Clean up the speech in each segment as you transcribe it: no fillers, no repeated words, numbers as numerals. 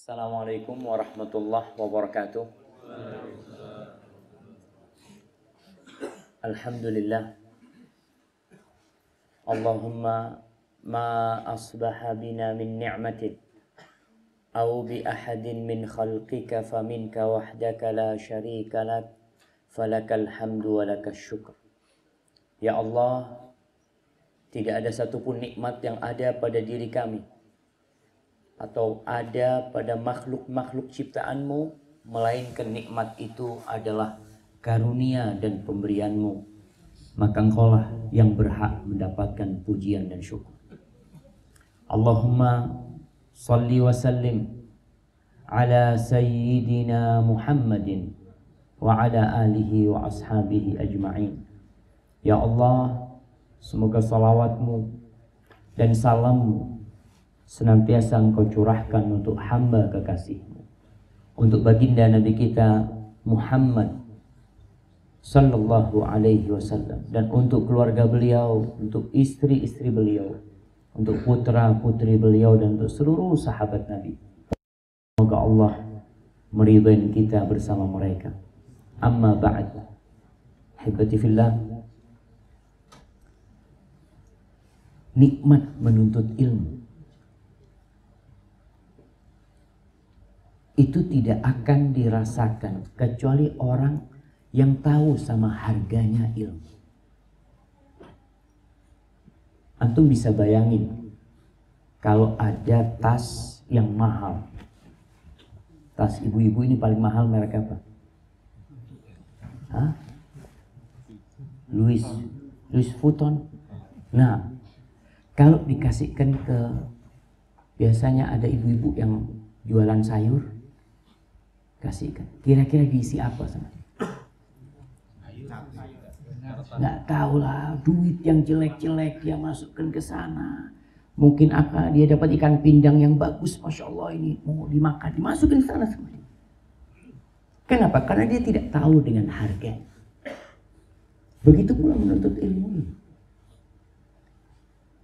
Assalamualaikum warahmatullahi wabarakatuh. Alhamdulillah. Allahumma ma asbaha bina min ni'matin aw bi ahadin min khalqika faminka wahdaka la syarika lak falakal hamdu wa lakas syukr. Ya Allah, tidak ada satupun nikmat yang ada pada diri kami atau ada pada makhluk-makhluk ciptaanmu, melainkan nikmat itu adalah karunia dan pemberianmu. Maka engkaulah yang berhak mendapatkan pujian dan syukur. Allahumma salli wa sallim ala sayyidina Muhammadin wa ala alihi wa ashabihi ajma'in. Ya Allah, semoga salawatmu dan salammu senantiasa engkau curahkan untuk hamba kekasihmu, untuk baginda Nabi kita Muhammad sallallahu alaihi wasallam, dan untuk keluarga beliau, untuk istri-istri beliau, untuk putra-putri beliau, dan untuk seluruh sahabat Nabi. Semoga Allah meridai kita bersama mereka. Amma ba'd. Hibati fillah. Nikmat menuntut ilmu itu tidak akan dirasakan kecuali orang yang tahu sama harganya ilmu. Antum bisa bayangin kalau ada tas yang mahal. Tas ibu-ibu ini paling mahal merek apa? Hah? Louis Vuitton. Nah, kalau dikasihkan ke, biasanya ada ibu-ibu yang jualan sayur, kasihkan. Kira-kira diisi apa sama dia? Nggak tahu lah, duit yang jelek-jelek dia masukkan ke sana. Mungkin apa dia dapat ikan pindang yang bagus, masya Allah, ini mau dimakan, dimasukin ke sana sama dia. Kenapa? Karena dia tidak tahu dengan harga. Begitu pula menuntut ilmu.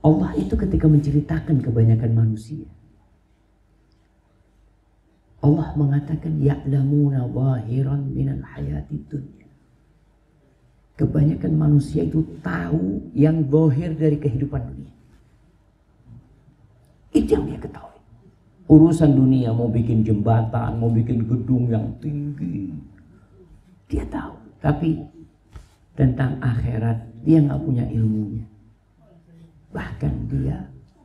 Allah itu ketika menceritakan kebanyakan manusia, Allah mengatakan ya'lamuna zahiran minal hayatid dunya. Kebanyakan manusia itu tahu yang zahir dari kehidupan dunia. Itu yang dia ketahui. Urusan dunia, mau bikin jembatan, mau bikin gedung yang tinggi, dia tahu. Tapi tentang akhirat dia nggak punya ilmunya. Bahkan dia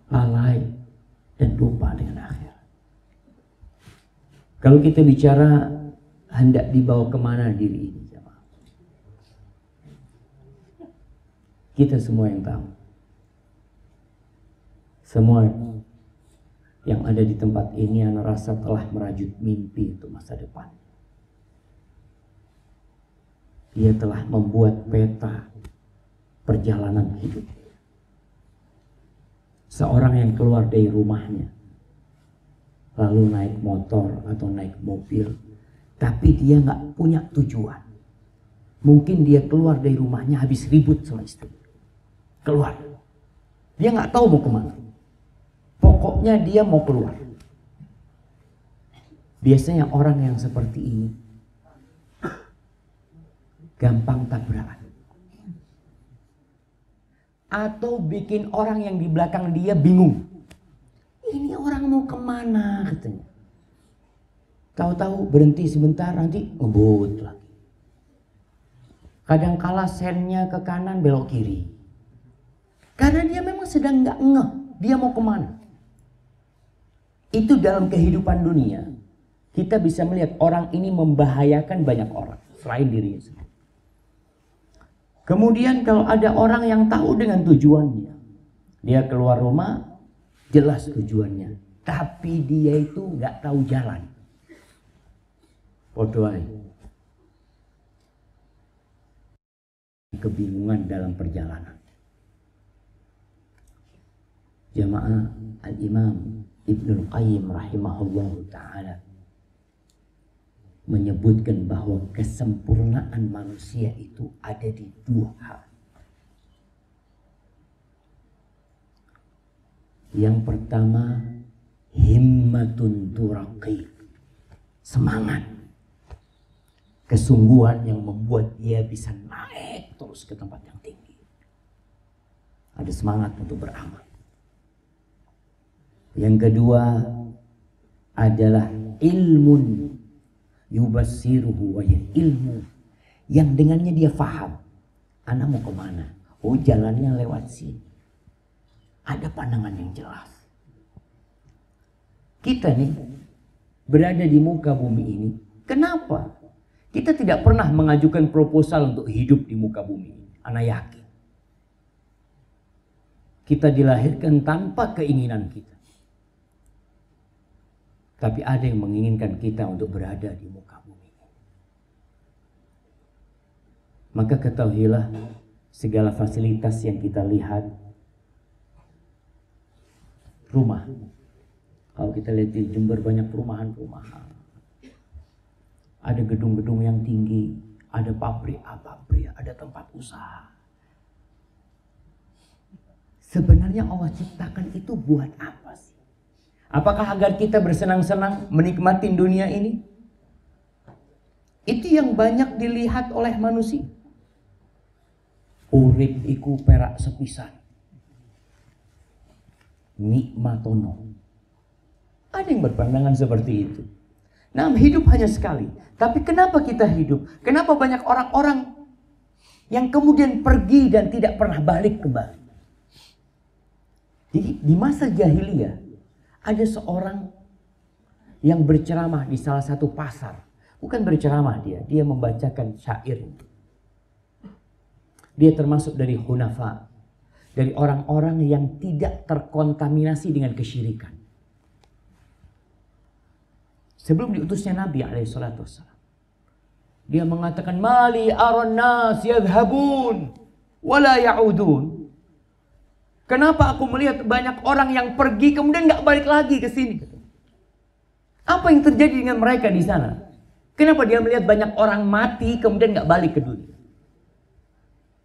lalai dan lupa dengan akhirat. Kalau kita bicara hendak dibawa kemana diri ini, kita semua yang tahu. Semua yang ada di tempat ini ana rasa telah merajut mimpi untuk masa depan. Dia telah membuat peta perjalanan hidup. Seorang yang keluar dari rumahnya, lalu naik motor atau naik mobil, tapi dia nggak punya tujuan. Mungkin dia keluar dari rumahnya habis ribut sama istri, keluar, dia nggak tahu mau kemana. Pokoknya dia mau keluar. Biasanya orang yang seperti ini gampang tabrakan, atau bikin orang yang di belakang dia bingung. Ini orang mau kemana katanya. Tahu-tahu berhenti sebentar, nanti ngebut lagi. Kadangkala sennya ke kanan, belok kiri. Karena dia memang sedang nggak ngeh dia mau kemana. Itu dalam kehidupan dunia kita bisa melihat orang ini membahayakan banyak orang selain dirinya sendiri. Kemudian kalau ada orang yang tahu dengan tujuannya, dia keluar rumah jelas tujuannya, tapi dia itu nggak tahu jalan. Podoai. Kebingungan dalam perjalanan. Jamaah, Al-Imam Ibnul Qayyim rahimahullah ta'ala menyebutkan bahwa kesempurnaan manusia itu ada di dua hal. Yang pertama, himmatun turaqi, semangat, kesungguhan yang membuat dia bisa naik terus ke tempat yang tinggi. Ada semangat untuk beramal. Yang kedua adalah ilmun yubassiruhu wa ilmu yang dengannya dia faham. Anak mau kemana? Oh, jalannya lewat sini. Ada pandangan yang jelas. Kita nih berada di muka bumi ini. Kenapa? Kita tidak pernah mengajukan proposal untuk hidup di muka bumi ini. Anak yakin. Kita dilahirkan tanpa keinginan kita. Tapi ada yang menginginkan kita untuk berada di muka bumi. Maka ketahuilah segala fasilitas yang kita lihat. Rumah. Kalau kita lihat di Jember banyak perumahan-perumahan. Ada gedung-gedung yang tinggi. Ada pabrik, ada tempat usaha. Sebenarnya Allah ciptakan itu buat apa sih? Apakah agar kita bersenang-senang menikmati dunia ini? Itu yang banyak dilihat oleh manusia. Urip iku perak sepisan. Nikmatono. Ada yang berpandangan seperti itu. Nah, hidup hanya sekali. Tapi kenapa kita hidup? Kenapa banyak orang-orang yang kemudian pergi dan tidak pernah balik kembali? Jadi di masa jahiliyah ada seorang yang berceramah di salah satu pasar. Bukan berceramah dia membacakan syair. Dia termasuk dari hunafa. Dari orang-orang yang tidak terkontaminasi dengan kesyirikan. Sebelum diutusnya Nabi SAW. Dia mengatakan, Mali aron nas yadhabun wala ya'udun. Kenapa aku melihat banyak orang yang pergi kemudian gak balik lagi ke sini? Apa yang terjadi dengan mereka di sana? Kenapa dia melihat banyak orang mati kemudian gak balik ke dunia?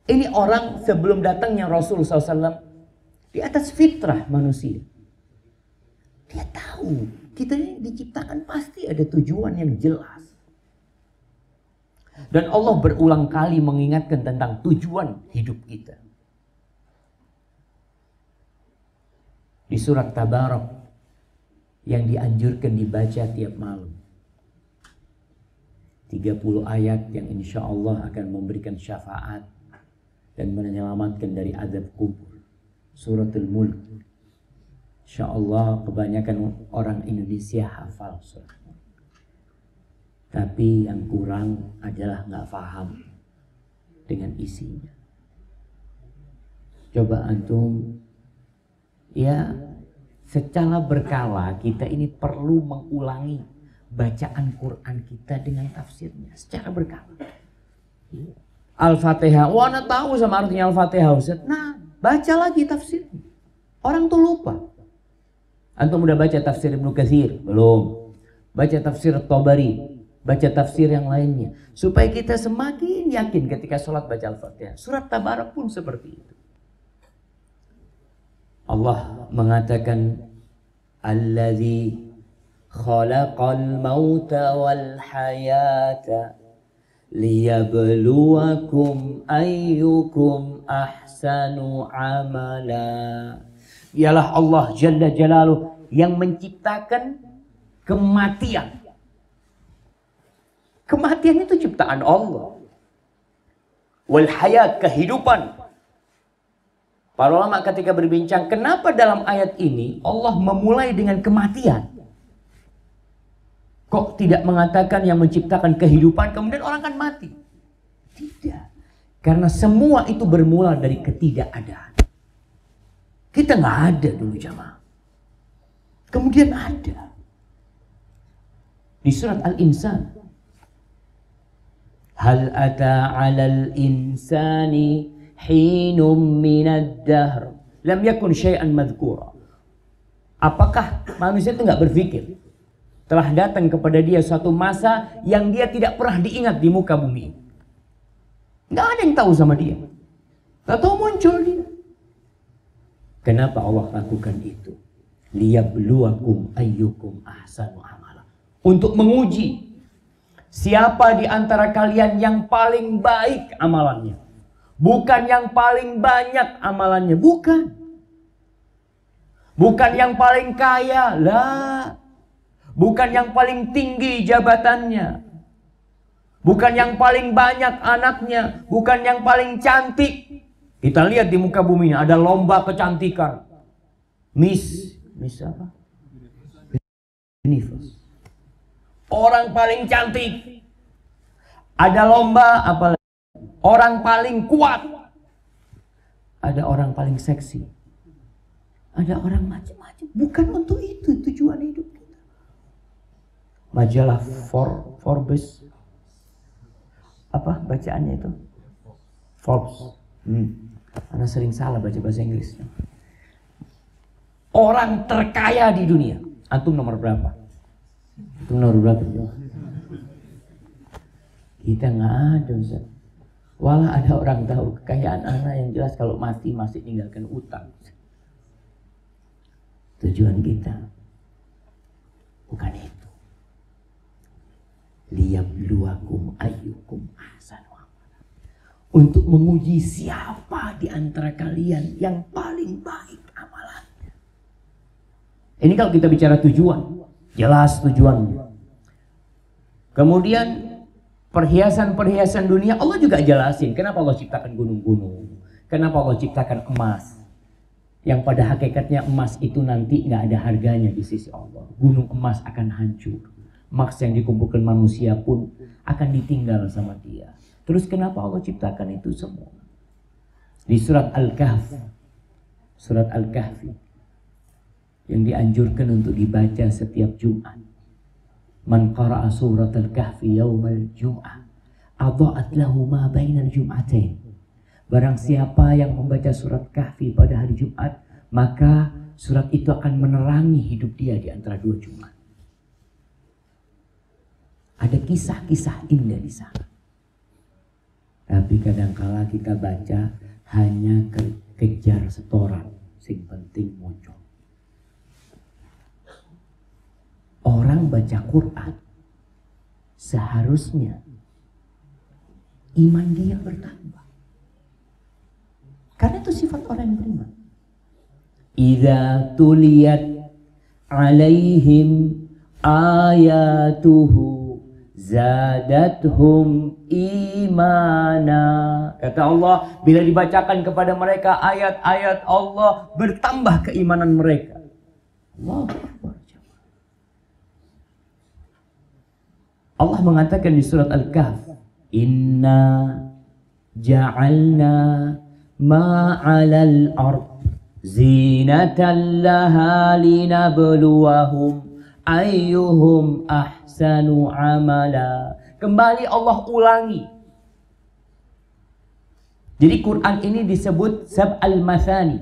Ini orang sebelum datangnya Rasul SAW di atas fitrah manusia. Dia tahu kita ini diciptakan pasti ada tujuan yang jelas. Dan Allah berulang kali mengingatkan tentang tujuan hidup kita. Di surat Tabarak yang dianjurkan dibaca tiap malam. 30 ayat yang insya Allah akan memberikan syafaat dan menyelamatkan dari azab kubur. Suratul Mulk. Insya Allah kebanyakan orang Indonesia hafal surat. Tapi yang kurang adalah nggak paham dengan isinya. Coba antum, ya secara berkala kita ini perlu mengulangi bacaan Quran kita dengan tafsirnya secara berkala. Al-Fatihah, wah anda tahu sama artinya Al-Fatihah Ustaz. Nah, baca lagi tafsirnya. Orang tuh lupa. Antum udah baca tafsir Ibnu Katsir? Belum. Baca tafsir Tabari, baca tafsir yang lainnya. Supaya kita semakin yakin ketika sholat baca Al-Fatihah. Surat Tabarak pun seperti itu. Allah mengatakan, Alladzi khalaqal mauta wal hayata liyabluwakum ayyukum ahsanu amala. Ialah Allah Jalla Jalaluh yang menciptakan kematian. Kematian itu ciptaan Allah. Wal hayat, kehidupan. Para ulama ketika berbincang, kenapa dalam ayat ini Allah memulai dengan kematian? Kok tidak mengatakan yang menciptakan kehidupan kemudian orang kan mati? Tidak. Karena semua itu bermula dari ketidakadaan. Kita nggak ada dulu jamaah. Kemudian ada. Di surat Al-Insan. Hal ata 'alal insani hinum minad dahr lam yakun syai'an madhkura. Apakah manusia itu nggak berpikir telah datang kepada dia suatu masa yang dia tidak pernah diingat di muka bumi? Nggak ada yang tahu sama dia. Nggak tahu muncul dia. Kenapa Allah lakukan itu? Liyabluwakum ayyukum ahsanu amala. Untuk menguji siapa di antara kalian yang paling baik amalannya. Bukan yang paling banyak amalannya, bukan. Bukan yang paling kaya, lah. Bukan yang paling tinggi jabatannya. Bukan yang paling banyak anaknya, bukan yang paling cantik. Kita lihat di muka bumi ini ada lomba kecantikan. Miss apa? Universe. Orang paling cantik. Ada lomba apa? Orang paling kuat. Ada orang paling seksi. Ada orang macam-macam. Bukan untuk itu tujuan hidup kita. Majalah Forbes. Apa bacaannya itu? Forbes. Karena sering salah baca bahasa Inggris. Orang terkaya di dunia. Antum nomor berapa? Antum nomor berapa? Kita nggak ada, Ustaz. Walah ada orang tahu kekayaan anak yang jelas kalau mati masih tinggalkan utang. Tujuan kita bukan itu. Liyabluwakum ayyukum ahsanu amala. Untuk menguji siapa di antara kalian yang paling baik amalannya. Ini kalau kita bicara tujuan, jelas tujuannya. Kemudian perhiasan-perhiasan dunia Allah juga jelasin. Kenapa Allah ciptakan gunung-gunung? Kenapa Allah ciptakan emas? Yang pada hakikatnya emas itu nanti nggak ada harganya di sisi Allah. Gunung emas akan hancur. Emas yang dikumpulkan manusia pun akan ditinggal sama dia. Terus kenapa Allah ciptakan itu semua? Di surat Al-Kahfi. Surat Al-Kahfi. Yang dianjurkan untuk dibaca setiap Jumat. Man qara'a surat Al-Kahfi yaumal Jum'ah adha'at lahu ma bainal Jum'atain. Barang siapa yang membaca surat Kahfi pada hari Jumat, maka surat itu akan menerangi hidup dia di antara dua Jumat. Ada kisah-kisah indah di sana. Tapi kadangkala kita baca hanya kejar setoran, sing penting muncul. Orang baca Quran seharusnya iman dia bertambah. Karena itu sifat orang yang beriman. Idza tuliyat alaihim ayatuhu zadathum imana. Kata Allah, bila dibacakan kepada mereka ayat-ayat Allah, bertambah keimanan mereka. Allahu Akbar. Allah mengatakan di surat Al-Kahf, Inna ja'alna ma'alal ard zinatan laha linabluwahum ayyuhum ahsanu amala. Kembali Allah ulangi. Jadi Quran ini disebut Sab'al Mathani.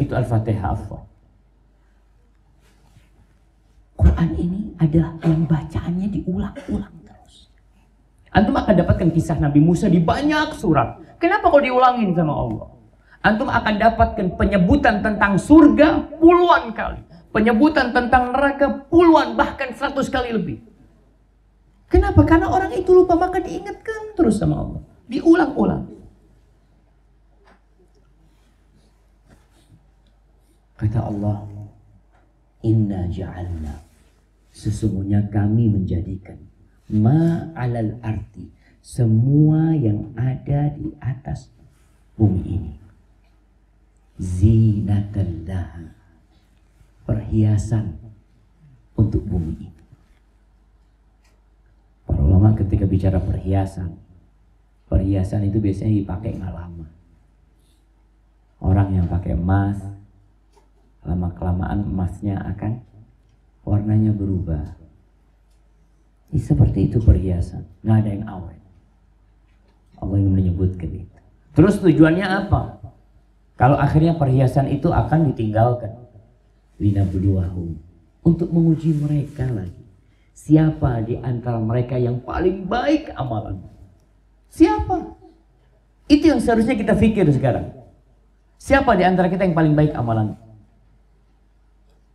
Itu Al-Fatihah. Quran ini adalah yang bacaannya diulang-ulang terus. Antum akan dapatkan kisah Nabi Musa di banyak surat. Kenapa kok diulangin sama Allah? Antum akan dapatkan penyebutan tentang surga puluhan kali. Penyebutan tentang neraka puluhan, bahkan 100 kali lebih. Kenapa? Karena orang itu lupa, maka diingatkan terus sama Allah. Diulang-ulang. Kata Allah, Inna ja'alna, sesungguhnya kami menjadikan ma'alal ardi, semua yang ada di atas bumi ini, zinatan laha, perhiasan untuk bumi ini. Para ulama ketika bicara perhiasan itu biasanya dipakai nggak lama. Orang yang pakai emas, lama-kelamaan emasnya akan warnanya berubah. Seperti itu perhiasan, nggak ada yang awet. Allah yang menyebutkan itu. Terus tujuannya apa? Kalau akhirnya perhiasan itu akan ditinggalkan, linabluwahum, untuk menguji mereka lagi. Siapa di antara mereka yang paling baik amalannya? Siapa? Itu yang seharusnya kita pikir sekarang. Siapa di antara kita yang paling baik amalan?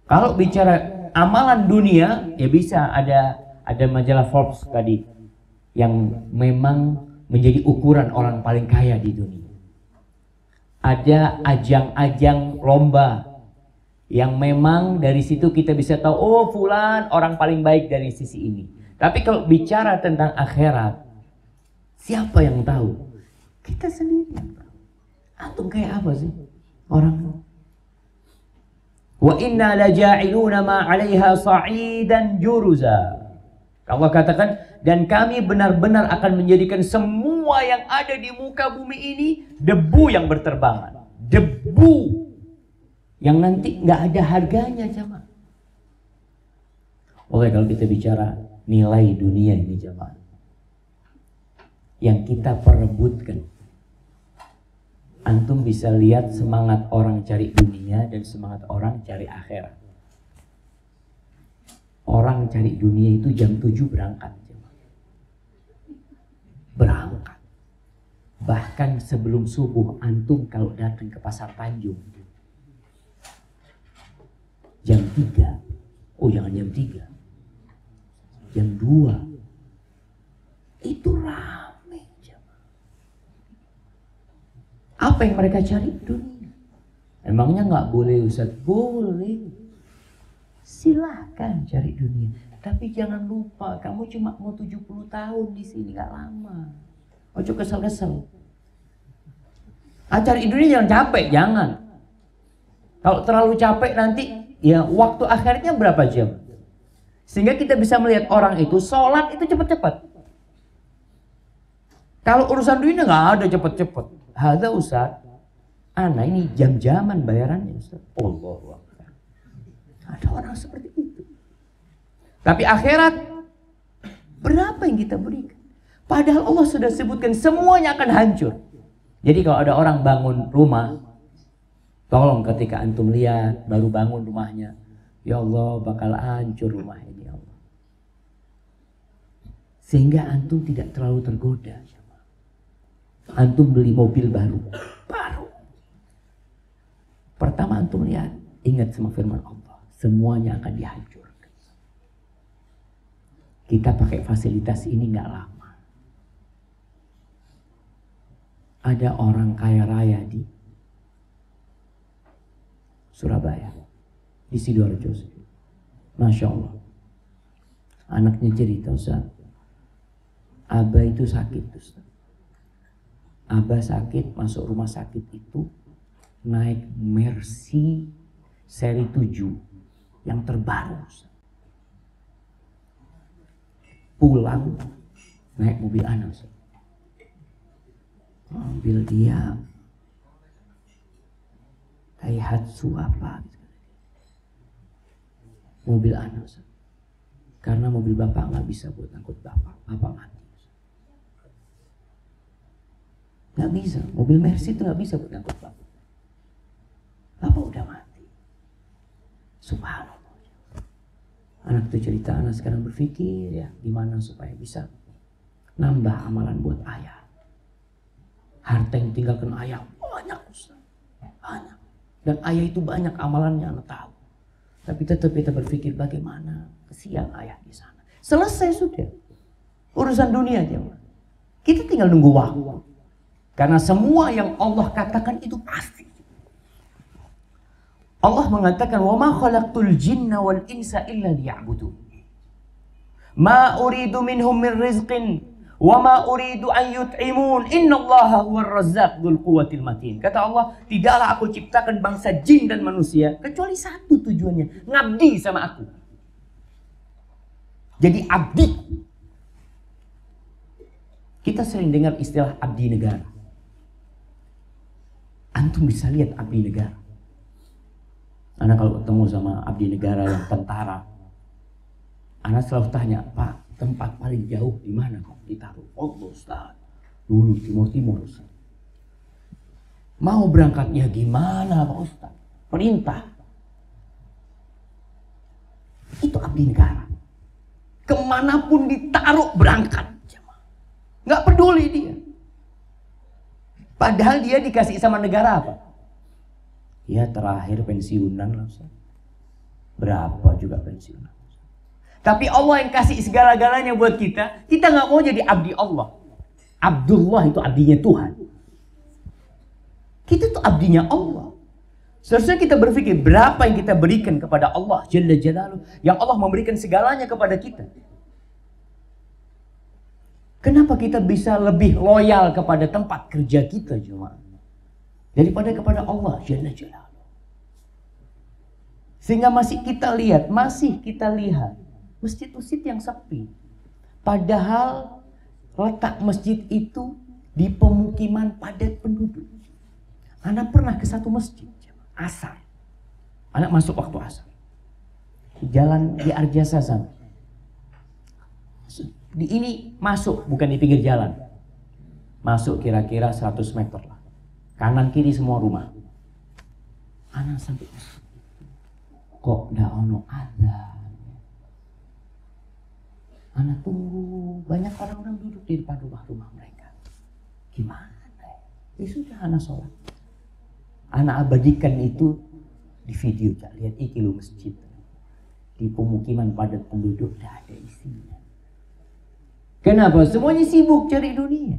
Kalau bicara amalan dunia, ya bisa ada majalah Forbes tadi yang memang menjadi ukuran orang paling kaya di dunia. Ada ajang-ajang lomba yang memang dari situ kita bisa tahu, oh fulan orang paling baik dari sisi ini. Tapi kalau bicara tentang akhirat, siapa yang tahu? Kita sendiri yang tahu. Antum kayak apa sih orang? Wa inna laja'iluna ma 'alaiha sa'idan juruza. Allah katakan, dan kami benar-benar akan menjadikan semua yang ada di muka bumi ini debu yang berterbangan. Debu yang nanti nggak ada harganya, jamaah. Oke, kalau kita bicara nilai dunia ini, jamaah, yang kita perebutkan, antum bisa lihat semangat orang cari dunia dan semangat orang cari akhirat. Orang cari dunia itu jam 7 berangkat. Berangkat. Bahkan sebelum subuh antum kalau datang ke Pasar Tanjung. Jam 3. Oh jangan jam 3. Jam 2. Itu rame. Apa yang mereka cari? Dunia. Emangnya nggak boleh, Ustaz? Boleh. Silahkan cari dunia. Tapi jangan lupa, kamu cuma mau 70 tahun di sini, nggak lama. Ojo kesel-kesel. Cari dunia jangan capek, jangan. Kalau terlalu capek nanti, ya waktu akhirnya berapa jam? Sehingga kita bisa melihat orang itu sholat itu cepat-cepat. Kalau urusan dunia nggak ada cepat-cepat. Hadza Ustaz, ana ini jam-jaman bayarannya Ustaz. Allahu Akbar. Ada orang seperti itu. Tapi akhirat, berapa yang kita berikan? Padahal Allah sudah sebutkan semuanya akan hancur. Jadi kalau ada orang bangun rumah, tolong ketika antum lihat baru bangun rumahnya, ya Allah bakal hancur rumah ini ya Allah. Sehingga antum tidak terlalu tergoda. Antum beli mobil baru. Pertama antum lihat, ingat sama firman Allah, semuanya akan dihancurkan. Kita pakai fasilitas ini nggak lama. Ada orang kaya raya di Surabaya, di Sidoarjo. Masya Allah. Anaknya cerita, Ustaz, Abah itu sakit, Ustaz. Abah sakit, masuk rumah sakit itu naik Mercy seri 7 yang terbaru, Ustaz. Pulang naik mobil anak, Ustaz. Mobil dia Daihatsu apa gitu. Mobil anak, Ustaz. Karena mobil bapak nggak bisa buat angkut bapak mati. Nggak bisa, mobil Mercy itu nggak bisa buat angkut bapak. Bapak udah mati. Subhanallah. Anak itu cerita, anak sekarang berpikir ya gimana supaya bisa nambah amalan buat ayah. Harta yang tinggalkan ayah banyak, Ustaz. Banyak. Dan ayah itu banyak amalannya, anak tahu. Tapi tetap kita berpikir bagaimana kesian ayah di sana. Selesai sudah. Urusan dunia aja. Kita tinggal nunggu waktu. Karena semua yang Allah katakan itu pasti. Allah mengatakan, "Wa ma khalaqtul jinna wal insa illa liya'budun. Ma uridu minhum min rizqin wa ma uridu an yut'imun. Innallaha huwar razzaq dzul quwwatil matin." Kata Allah, tidaklah aku ciptakan bangsa jin dan manusia kecuali satu tujuannya, ngabdi sama aku. Jadi abdi. Kita sering dengar istilah abdi negara. Antum bisa lihat abdi negara. Anak kalau ketemu sama abdi negara yang tentara, anak selalu tanya, Pak, tempat paling jauh di mana kok ditaruh? Oh Ustaz, dulu timur Ustaz. Mau berangkatnya gimana Pak Ustaz? Perintah. Itu abdi negara. Kemanapun ditaruh berangkat. Nggak peduli dia. Padahal dia dikasih sama negara apa? Ya terakhir pensiunan lah Ustaz. Berapa juga pensiunan. Tapi Allah yang kasih segala-galanya buat kita. Kita gak mau jadi abdi Allah. Abdullah itu abdinya Tuhan. Kita tuh abdinya Allah. Seharusnya kita berpikir berapa yang kita berikan kepada Allah Jalla Jalaluh, yang Allah memberikan segalanya kepada kita. Kenapa kita bisa lebih loyal kepada tempat kerja kita cuma daripada kepada Allah Jalla Jalaluh? Sehingga masih kita lihat masjid-masjid yang sepi. Padahal letak masjid itu di pemukiman padat penduduk. Anak pernah ke satu masjid asar. Anak masuk waktu asar. Jalan di Arjasa sana. Di ini masuk, bukan di pinggir jalan. Masuk kira-kira 100 meter lah. Kanan kiri semua rumah. Anak sampai kok ndak ono azan. Anak tunggu, banyak orang-orang duduk di depan rumah-rumah mereka. Gimana? Ya sudah anak sholat. Anak abadikan itu di video, lihat iki lo masjid di pemukiman padat penduduk, tidak ada isinya. Kenapa? Semuanya sibuk cari dunia.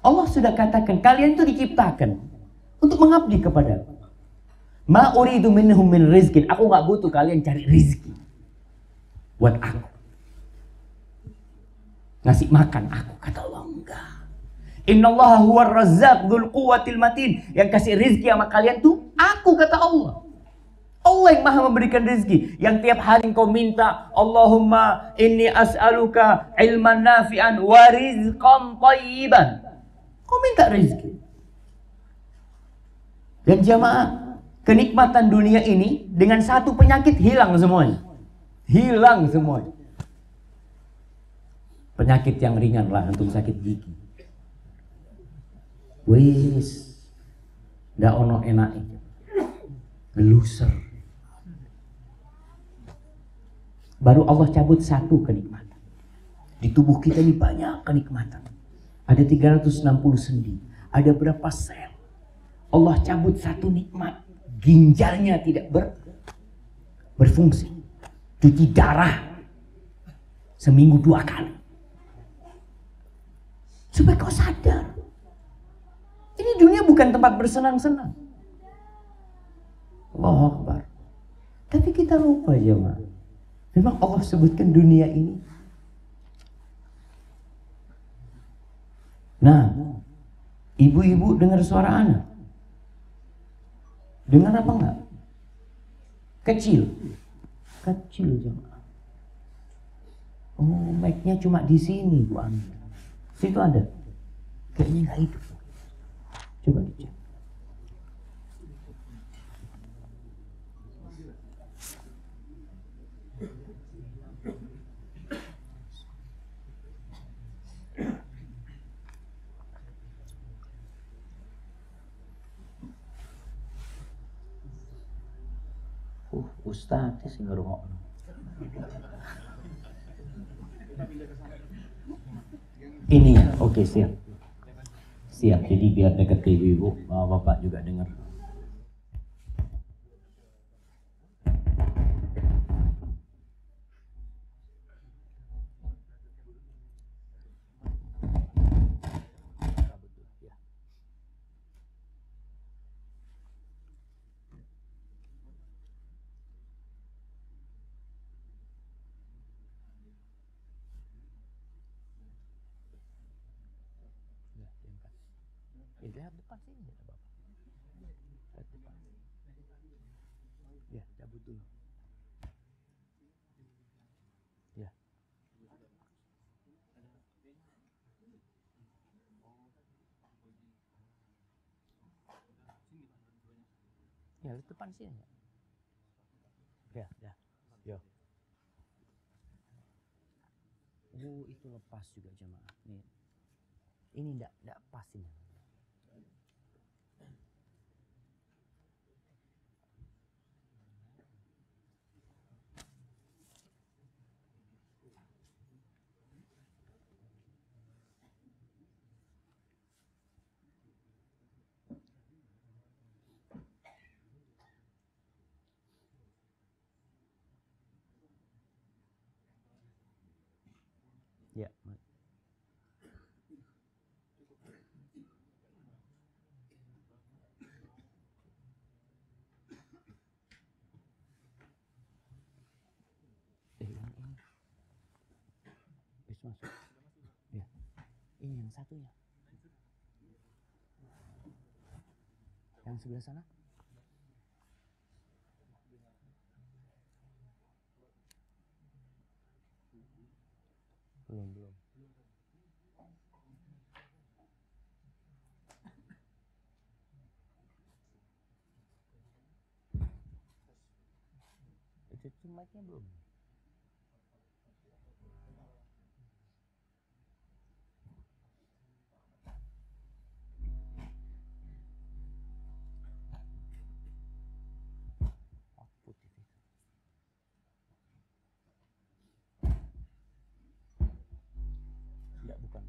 Allah sudah katakan kalian itu diciptakan untuk mengabdi kepada aku. Ma uridu minhum min rizkin. Aku nggak butuh kalian cari rizki buat aku, ngasih makan aku. Kata Allah enggak. Innallaha huwar razzaq dzul quwwatil matin. Yang kasih rizki sama kalian tuh aku, kata Allah. Allah yang maha memberikan rizki. Yang tiap hari kau minta, Allahumma inni as'aluka ilman nafi'an wa rizqan thayyiban. Kau minta rizki. Dan jamaah, kenikmatan dunia ini dengan satu penyakit hilang semuanya. Hilang semuanya. Penyakit yang ringan lah, antum sakit gigi. Wis, ndak ono enak, geluser. Baru Allah cabut satu kenikmatan. Di tubuh kita ini banyak kenikmatan. Ada 360 sendi, ada berapa sel. Allah cabut satu nikmat, ginjalnya tidak berfungsi. Cuci darah seminggu 2 kali. Supaya kau sadar. Ini dunia bukan tempat bersenang-senang. Allahu Akbar. Tapi kita lupa jemaah. Memang Allah sebutkan dunia ini. Nah, ibu-ibu dengar suara anak. Dengar apa enggak? Kecil. Kecil jemaah. Oh, mic-nya cuma di sini Bu Ami. Situ ada. Kayaknya enggak hidup. Coba dicek. Ustaz sing ngrungokno. Ini ya, oke siap. Siap, jadi biar dekat ke ibu-ibu, bapak juga dengar. Lihat depan sini ya Bapak. Lihat depan. Ya, cabut dulu. Ya. Ya, lihat depan sini ya. Ya, ya. Yo. Itu lepas juga jemaah. Nih. Ini enggak pas ini. Ya. Yang ini. Bisa masuk. Ya. Ini yang satunya. Yang sebelah sana. Belum. Itu mic-nya belum. Tidak, bukan.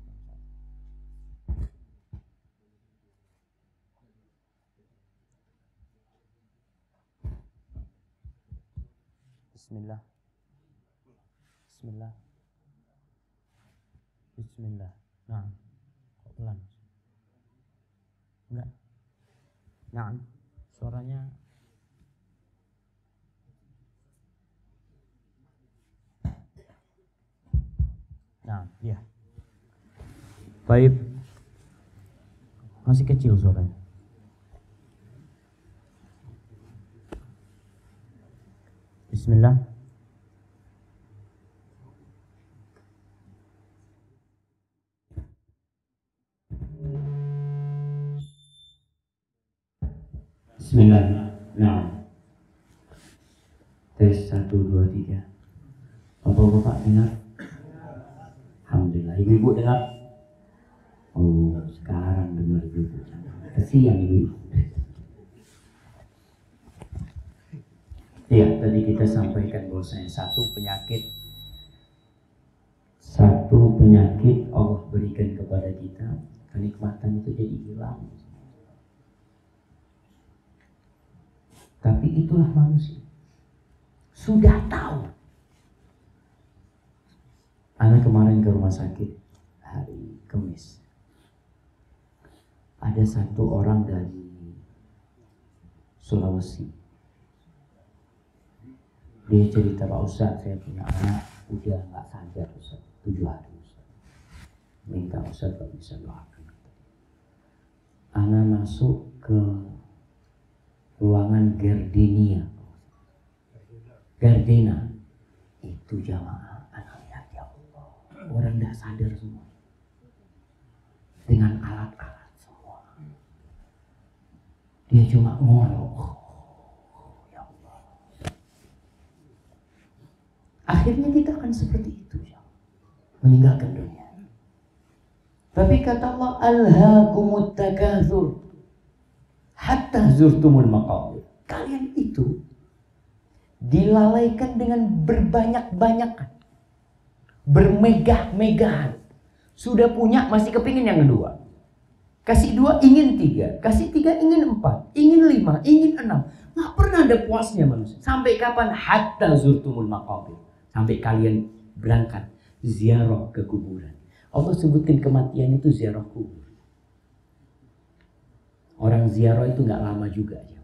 Bismillah. Nah, kok pelan? Enggak. Nah, suaranya ya. Baik. Masih kecil suaranya. Bismillah. Bismillah. Nah. Tes 1, 2, 3. Bapak-bapak dengar? Alhamdulillah. Ibu-ibu dengar? Oh, sekarang dengar ibu. Kasihan ibu. Ya, tadi kita sampaikan bahwasanya satu penyakit Allah berikan kepada kita, kenikmatan itu jadi hilang. Tapi itulah manusia. Sudah tahu. Anak kemarin ke rumah sakit hari Kamis. Ada satu orang dari Sulawesi. Dia cerita, Pak Ustaz, saya punya anak udah gak sadar Ustaz, 7 hari Ustaz. Minta Ustaz Pak bisa doakan. Anak masuk ke ruangan Gardena. Itu jamaah, anak lihat ya Allah. Orang gak sadar semua. Dengan alat-alat semua. Dia cuma ngorok. Akhirnya kita akan seperti itu, meninggalkan dunia. Tapi kata Allah, alhaakumut takatsur hatta zurtumul maqabir. Kalian itu dilalaikan dengan berbanyak-banyakan, bermegah-megahan. Sudah punya masih kepingin yang kedua. Kasih 2 ingin 3, kasih 3 ingin 4, ingin 5, ingin 6. Nggak pernah ada puasnya manusia. Sampai kapan? Hatta zurtumul maqabir. Sampai kalian berangkat ziarah ke kuburan. Allah sebutkan kematian itu ziarah kubur. Orang ziarah itu nggak lama juga ya.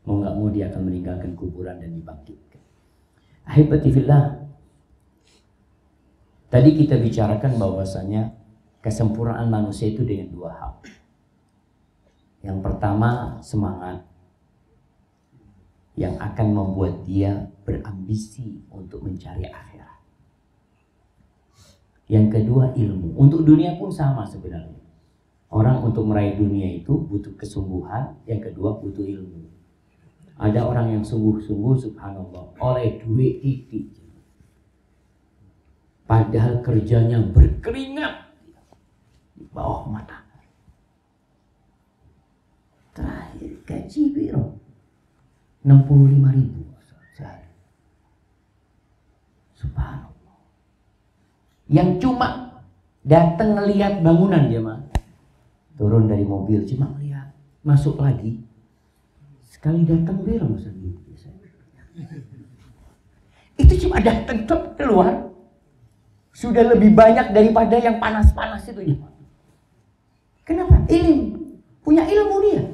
Mau nggak mau dia akan meninggalkan kuburan dan dibangkitkan. Ahibati fillah. Tadi kita bicarakan bahwasanya kesempurnaan manusia itu dengan 2 hal. Yang pertama semangat, yang akan membuat dia berambisi untuk mencari akhirat. Yang kedua ilmu. Untuk dunia pun sama sebenarnya. Orang untuk meraih dunia itu butuh kesungguhan, yang kedua butuh ilmu. Ada orang yang sungguh-sungguh subhanallah oleh duit titik. Padahal kerjanya berkeringat di bawah mata. Terakhir gaji biro 65.000 sehari. Subhanallah. Yang cuma datang ngelihat bangunan dia mah. Turun dari mobil cuma ngelihat, masuk lagi. Sekali datang bilang itu cuma datang keluar. sudah lebih banyak daripada yang panas-panas itu. Kenapa? Ilmu. Punya ilmu dia.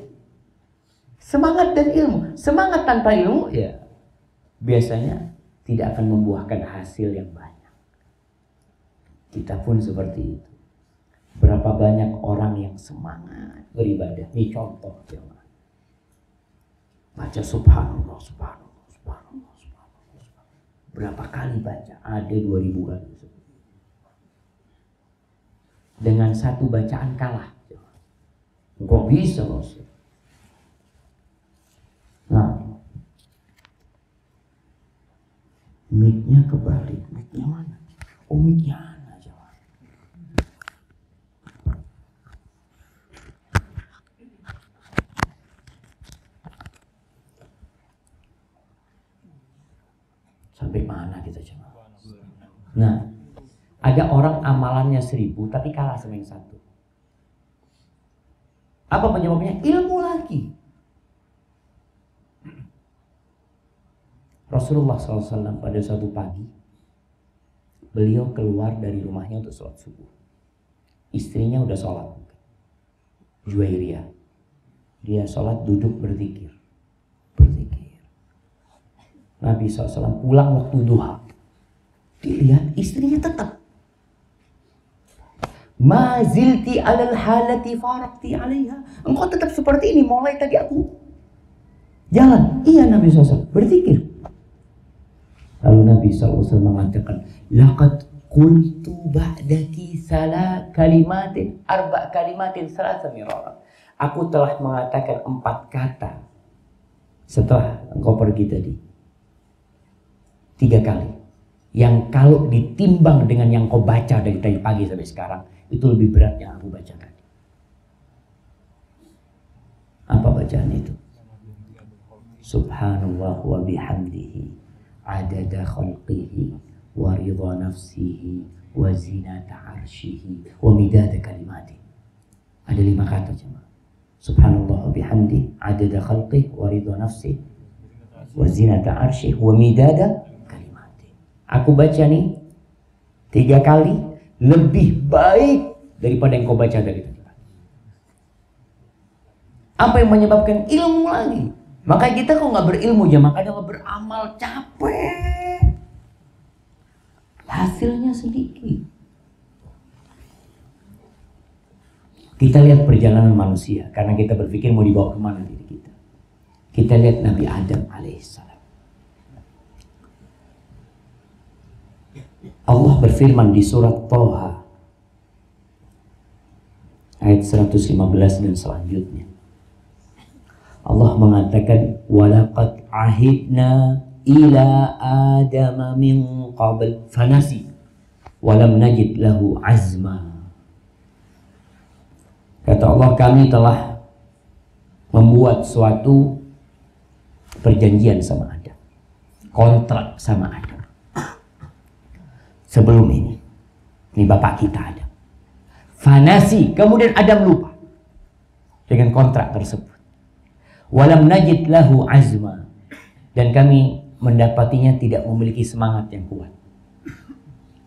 Semangat dan ilmu. Semangat tanpa ilmu ya biasanya tidak akan membuahkan hasil yang banyak. Kita pun seperti itu. Berapa banyak orang yang semangat beribadah. Ini contoh jemaah. Baca subhanallah, subhanallah, subhanallah, subhanallah. Berapa kali baca? Ada 2000 kali. Dengan satu bacaan kalah. Kok bisa Bos? Nah, mic-nya kebalik. Mic-nya mana? Oh, mic-nya mana? Sampai mana kita coba? Nah, ada orang amalannya 1000 tapi kalah sama yang satu. Apa penyebabnya? Ilmu lagi. Rasulullah SAW pada suatu pagi, beliau keluar dari rumahnya untuk sholat subuh. Istrinya udah sholat, Juwairiyah. Dia sholat duduk berzikir. Nabi SAW pulang waktu duha. Dilihat istrinya tetap. Ma zilti alal halati farakti alaiha. Engkau tetap seperti ini mulai tadi aku jalan. Iya Nabi SAW berzikir. Lalu Nabi SAW mengatakan, laqad qultu ba'daki arba' kalimatin salasa mirara. Aku telah mengatakan 4 kata setelah engkau pergi tadi. 3 kali. Yang kalau ditimbang dengan yang kau baca dari tadi pagi sampai sekarang, itu lebih berat yang aku baca tadi. Apa bacaan itu? Subhanallah wa bihamdihi adada khalqihi wa ridha nafsihi wa zinata arshihi wa midada kalimati. Ada 5 kata cuma. Subhanallah wa bihamdihi adada khalqihi wa ridha nafsihi wa zinata arshihi wa midada kalimati. Aku baca nih 3 kali lebih baik daripada yang kau baca dari tadi. Apa yang menyebabkan? Ilmu lagi. Makanya kita kok nggak berilmu aja, makanya nggak beramal, capek. Hasilnya sedikit. Kita lihat perjalanan manusia, karena kita berpikir mau dibawa kemana diri kita. Kita lihat Nabi Adam alaihissalam. Allah berfirman di surat Thaha ayat 115 dan selanjutnya. Allah mengatakan walaqad ahidna ila adama min qabl fanasi walam najid lahu azma. Kata Allah, kami telah membuat suatu perjanjian sama Adam, kontrak sama Adam sebelum ini bapak kita Adam. Fanasi, kemudian Adam lupa dengan kontrak tersebut. Walam najid lahu azma, dan kami mendapatinya tidak memiliki semangat yang kuat.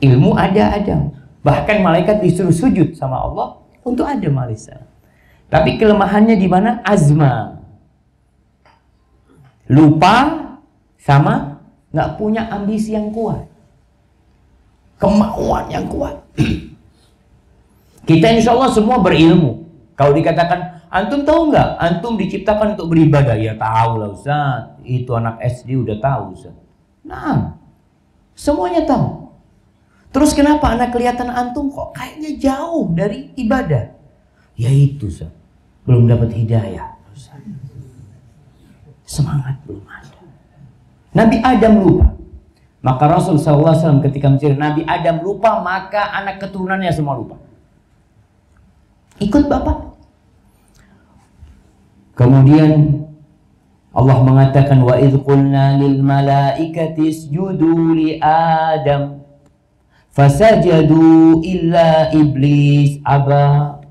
Ilmu ada Adam, bahkan malaikat disuruh sujud sama Allah untuk Adam alaihissalam. Tapi kelemahannya di mana? Azma, lupa sama nggak punya ambisi yang kuat, kemauan yang kuat. Kita insya Allah semua berilmu. Kalau dikatakan antum tahu nggak? Antum diciptakan untuk beribadah. Ya tahu lah Ustaz. Itu anak SD udah tahu Ustaz. Nah, semuanya tahu. Terus kenapa anak kelihatan antum kok kayaknya jauh dari ibadah? Ya itu Ustaz, belum dapat hidayah Ustaz. Semangat belum ada. Nabi Adam lupa. Maka Rasul SAW ketika mencari Nabi Adam lupa, maka anak keturunannya semua lupa. Ikut bapak. Kemudian Allah mengatakan wa idh qulna lil malaikati isjudu li Adam fasajadu illa iblis aba.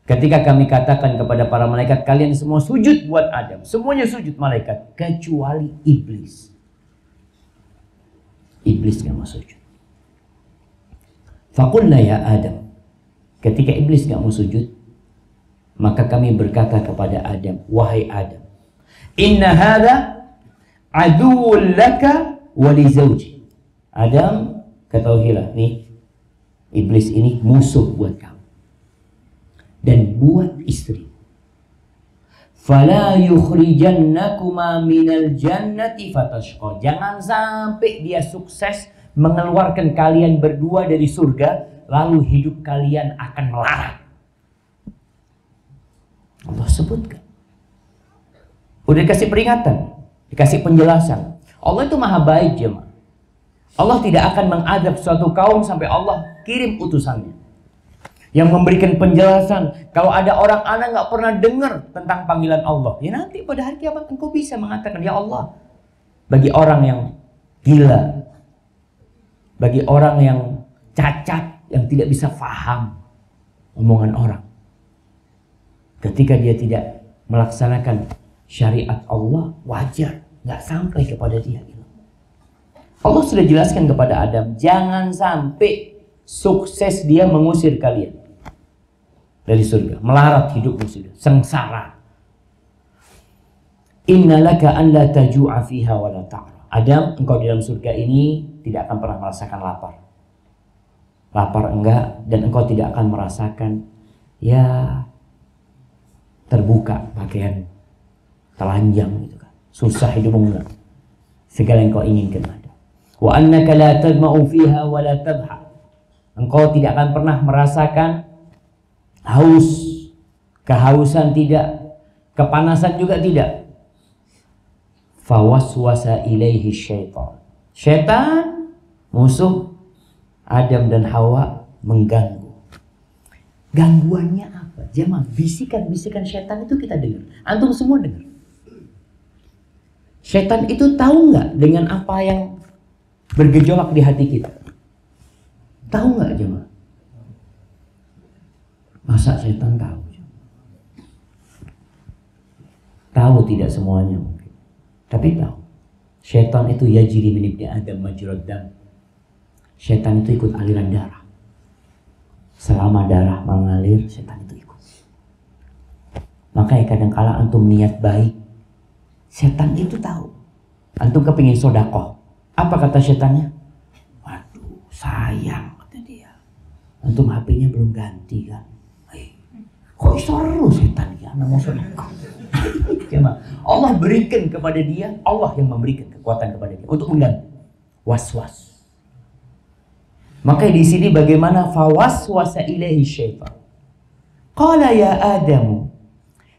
Ketika kami katakan kepada para malaikat, kalian semua sujud buat Adam. Semuanya sujud malaikat kecuali iblis. Iblis nggak mau sujud. Faqulna ya Adam. Ketika iblis nggak mau sujud, maka kami berkata kepada Adam, wahai Adam, inna hadha aduwwun laka wa li zawji. Adam, ketahuilah nih, iblis ini musuh buat kamu dan buat istri. Fala yukhrijannakuma minal jannati fatashqa. Jangan sampai dia sukses mengeluarkan kalian berdua dari surga, lalu hidup kalian akan melarat. Allah sebutkan. Udah dikasih peringatan, dikasih penjelasan. Allah itu maha baik, jemaah. Allah tidak akan mengadab suatu kaum sampai Allah kirim utusannya yang memberikan penjelasan. Kalau ada orang anak nggak pernah dengar tentang panggilan Allah, ya nanti pada hari kiamat engkau bisa mengatakan, ya Allah. Bagi orang yang gila, bagi orang yang cacat, yang tidak bisa faham omongan orang, ketika dia tidak melaksanakan syariat Allah, wajar nggak sampai kepada dia. Allah sudah jelaskan kepada Adam, jangan sampai sukses dia mengusir kalian dari surga, melarat hidupmu sudah, sengsara. Innalaka an la taju'a fiha wa la ta'ra. Adam, engkau di dalam surga ini tidak akan pernah merasakan lapar. Lapar enggak, dan engkau tidak akan merasakan ya terbuka pakaian telanjang gitu kan. Susah hidupmu enggak. Segala yang kau inginkan ada. Wa annaka la tadma'u fiha wa la tadha. Engkau tidak akan pernah merasakan haus, kehausan tidak, kepanasan juga tidak. Fawaswasa ilaihi syaitan. Syaitan, musuh Adam dan Hawa, mengganggu. Gangguannya apa? Jemaah, bisikan-bisikan syaitan itu kita dengar. Antum semua dengar. Syaitan itu tahu nggak dengan apa yang bergejolak di hati kita? Tahu nggak jemaah? Masa syaitan tahu? Tahu tidak semuanya mungkin, tapi tahu. Syaitan itu yajri min ibni Adam majrad dam. Syaitan itu ikut aliran darah. Selama darah mengalir, syaitan itu ikut. Makanya kadang-kala antum niat baik, syaitan itu tahu. Antum kepingin sodakoh, apa kata syaitannya? Waduh, sayang, kata dia. Antum HP-nya belum ganti kan? Kok seru setan ya, mau sodakoh. Allah berikan kepada dia, Allah yang memberikan kekuatan kepada dia untuk mengganggu, was-was. Maka di sini bagaimana fawaswasa ilaihi syaitan. Qala ya Adam,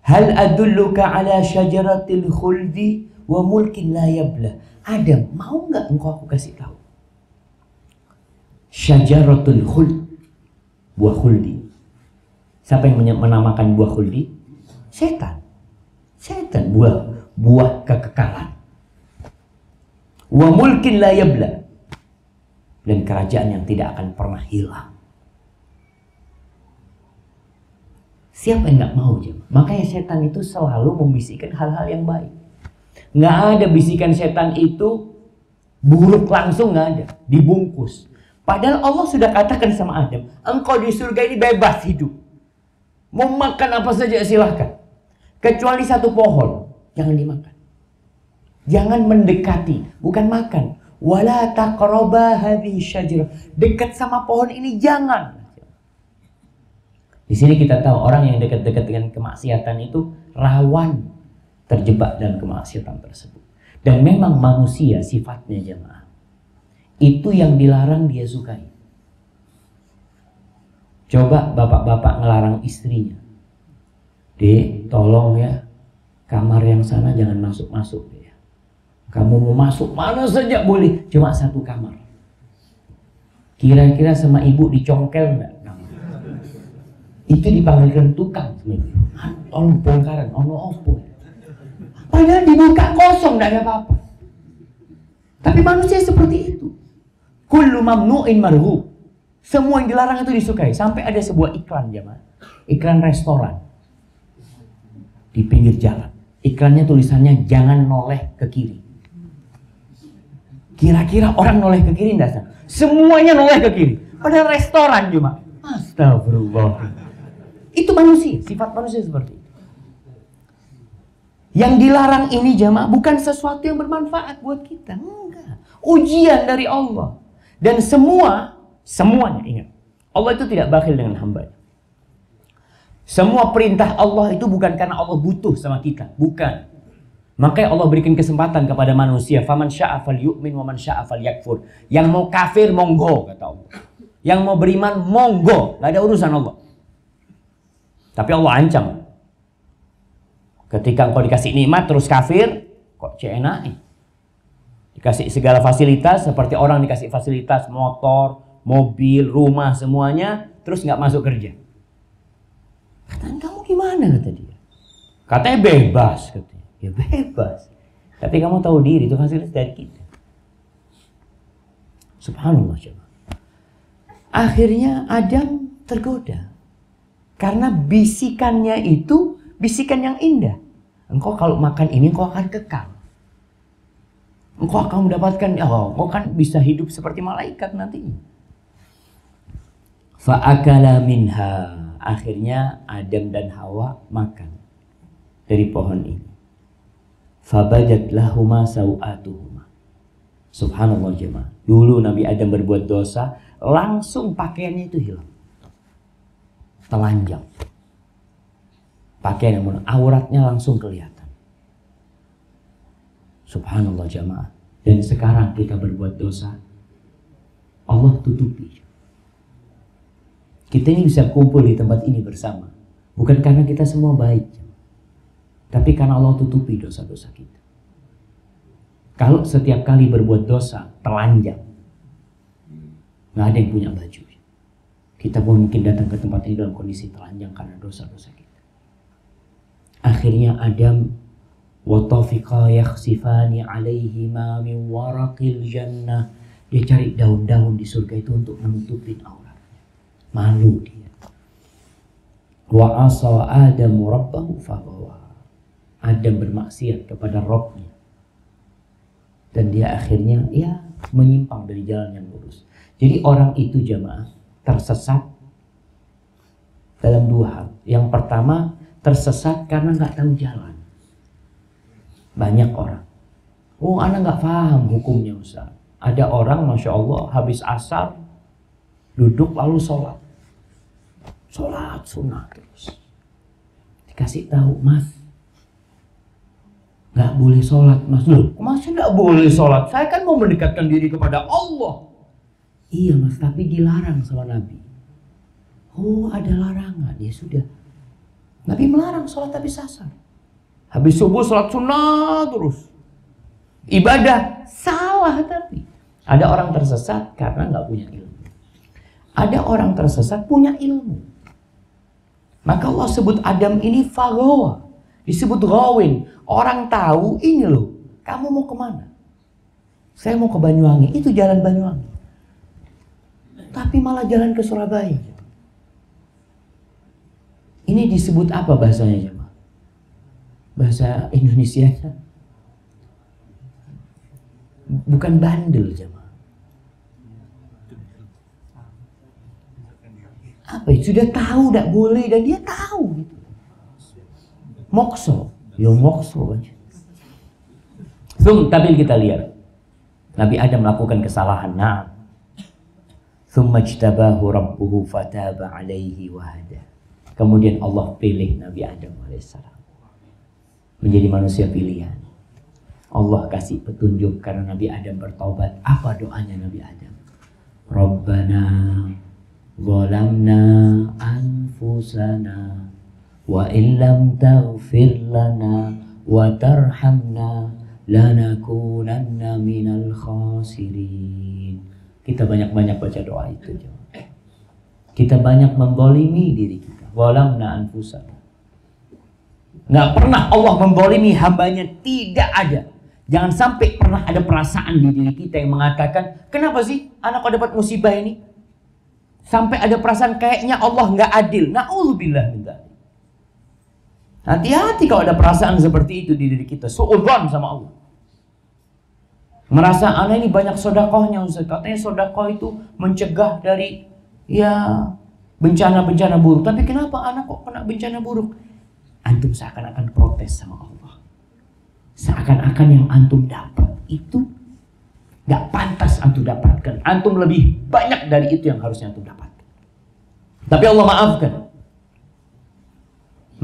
hal adulluka ala syajaratil khuldi wa mulkin la yabla. Adam, mau nggak engkau aku kasih tahu? Syajaratul khuld, buah khuldi. Siapa yang menamakan buah khuldi? Setan. Setan, buah kekekalan. Wa mulkin la yabla, dan kerajaan yang tidak akan pernah hilang. Siapa yang nggak mau, jemaah? Makanya setan itu selalu membisikkan hal-hal yang baik. Nggak ada bisikan setan itu buruk langsung, nggak ada. Dibungkus. Padahal Allah sudah katakan sama Adam, engkau di surga ini bebas hidup. Mau makan apa saja silahkan. Kecuali satu pohon, jangan dimakan. Jangan mendekati, bukan makan. Wala taqraba hadhihi syajarah. Dekat sama pohon ini jangan. Di sini kita tahu orang yang dekat-dekat dengan kemaksiatan itu rawan terjebak dalam kemaksiatan tersebut. Dan memang manusia sifatnya jemaah, itu yang dilarang dia sukai. Coba bapak-bapak ngelarang istrinya, Dek, tolong ya, kamar yang sana jangan masuk-masuk ya. Kamu mau masuk mana saja boleh, cuma satu kamar. Kira-kira sama ibu dicongkel nggak? Itu dipanggilkan tukang. Tolong bongkaran, ono opo. Padahal dibuka kosong, nggak ada apa-apa. Tapi manusia seperti itu. Kullu mamnu'in marhu. Semua yang dilarang itu disukai. Sampai ada sebuah iklan jemaah, iklan restoran di pinggir jalan. Iklannya tulisannya jangan noleh ke kiri. Kira-kira orang noleh ke kiri enggak? Semuanya noleh ke kiri. Padahal restoran cuma. Astagfirullah. Itu manusia, sifat manusia seperti itu. Yang dilarang ini jamaah bukan sesuatu yang bermanfaat buat kita. Enggak. Ujian dari Allah. Dan semuanya ingat. Allah itu tidak bakhil dengan hamba. Semua perintah Allah itu bukan karena Allah butuh sama kita. Bukan. Makanya Allah berikan kesempatan kepada manusia. Faman sya'a falyu'min wa man sya'a falyakfur. Yang mau kafir, monggo, kata Allah. Yang mau beriman, monggo. Gak ada urusan Allah. Tapi Allah ancam. Ketika engkau dikasih nikmat terus kafir, kok CNA? Dikasih segala fasilitas, seperti orang dikasih fasilitas motor, mobil, rumah, semuanya, terus nggak masuk kerja. Kataan kamu gimana, kata dia. Katanya bebas, katanya. Ya bebas. Tapi kamu tahu diri, itu fasilitas dari kita. Subhanallah. Akhirnya Adam tergoda. Karena bisikannya itu bisikan yang indah. Engkau kalau makan ini, engkau akan kekal. Engkau akan mendapatkan, engkau kan bisa hidup seperti malaikat nantinya. Fa'akala minha. Akhirnya Adam dan Hawa makan dari pohon ini. Fabadat lahuma sawatuhuma. Subhanallah jemaah. Dulu Nabi Adam berbuat dosa, langsung pakaiannya itu hilang. Telanjang. Pakaian yang auratnya langsung kelihatan. Subhanallah jamaah. Dan sekarang kita berbuat dosa, Allah tutupi. Kita ini bisa kumpul di tempat ini bersama, bukan karena kita semua baik, tapi karena Allah tutupi dosa-dosa kita. Kalau setiap kali berbuat dosa telanjang, nggak ada yang punya baju. Kita pun mungkin datang ke tempat ini dalam kondisi telanjang karena dosa-dosa kita. Akhirnya Adam wa tafiqa yakhsifani alaihima min waraqil jannah. Dia cari daun-daun di surga itu untuk menutupin auratnya. Malu dia. Wa asa Adam rabbahu faghwa. Adam bermaksiat kepada Rabbnya. Dan dia akhirnya menyimpang dari jalan yang lurus. Jadi orang itu jamaah tersesat dalam dua hal. Yang pertama, tersesat karena nggak tahu jalan. Banyak orang, anak nggak paham hukumnya Ustaz. Ada orang, masya Allah, habis asar duduk lalu sholat sunnah terus. Dikasih tahu, Mas, nggak boleh sholat, Mas. Loh, masih nggak boleh sholat? Saya kan mau mendekatkan diri kepada Allah. Iya Mas, tapi dilarang sama Nabi. Oh, ada larangan. Ya sudah. Nabi melarang sholat habis asar. Habis subuh sholat sunnah terus. Ibadah salah tapi. Ada orang tersesat karena nggak punya ilmu. Ada orang tersesat punya ilmu. Maka Allah sebut Adam ini faghawa. Disebut ghawin. Orang tahu ini loh. Kamu mau kemana? Saya mau ke Banyuwangi. Itu jalan Banyuwangi. Tapi malah jalan ke Surabaya. Ini disebut apa bahasanya jemaah? Bahasa Indonesianya bukan bandel jemaah. Apa itu? Sudah tahu tidak boleh dan dia tahu gitu. Mokso. Ya mokso aja. Tapi kita lihat Nabi Adam melakukan kesalahan. Nah, thumma ijtabahu rabbuhu fataba alaihi wahada. Kemudian Allah pilih Nabi Adam alaihissalam menjadi manusia pilihan. Allah kasih petunjuk karena Nabi Adam bertaubat. Apa doanya Nabi Adam? Rabbana zalamna anfusana wa illam taghfir lana wa tarhamna lanakunanna minal khasirin. Kita banyak-banyak baca doa itu. Kita banyak menzalimi diri kita. Zalamna anfusana. Nggak pernah Allah menzalimi hambanya, tidak ada. Jangan sampai pernah ada perasaan di diri kita yang mengatakan, kenapa sih anakku dapat musibah ini? Sampai ada perasaan kayaknya Allah nggak adil. Na'udzubillah min dzalik. Hati-hati kalau ada perasaan seperti itu di diri kita. Suudzon sama Allah. Merasa anak ini banyak sodakohnya Ustaz. Katanya sodakoh itu mencegah dari ya bencana-bencana buruk. Tapi kenapa anak kok kena bencana buruk? Antum seakan-akan protes sama Allah. Seakan-akan yang antum dapat itu gak pantas antum dapatkan. Antum lebih banyak dari itu yang harusnya antum dapatkan. Tapi Allah maafkan.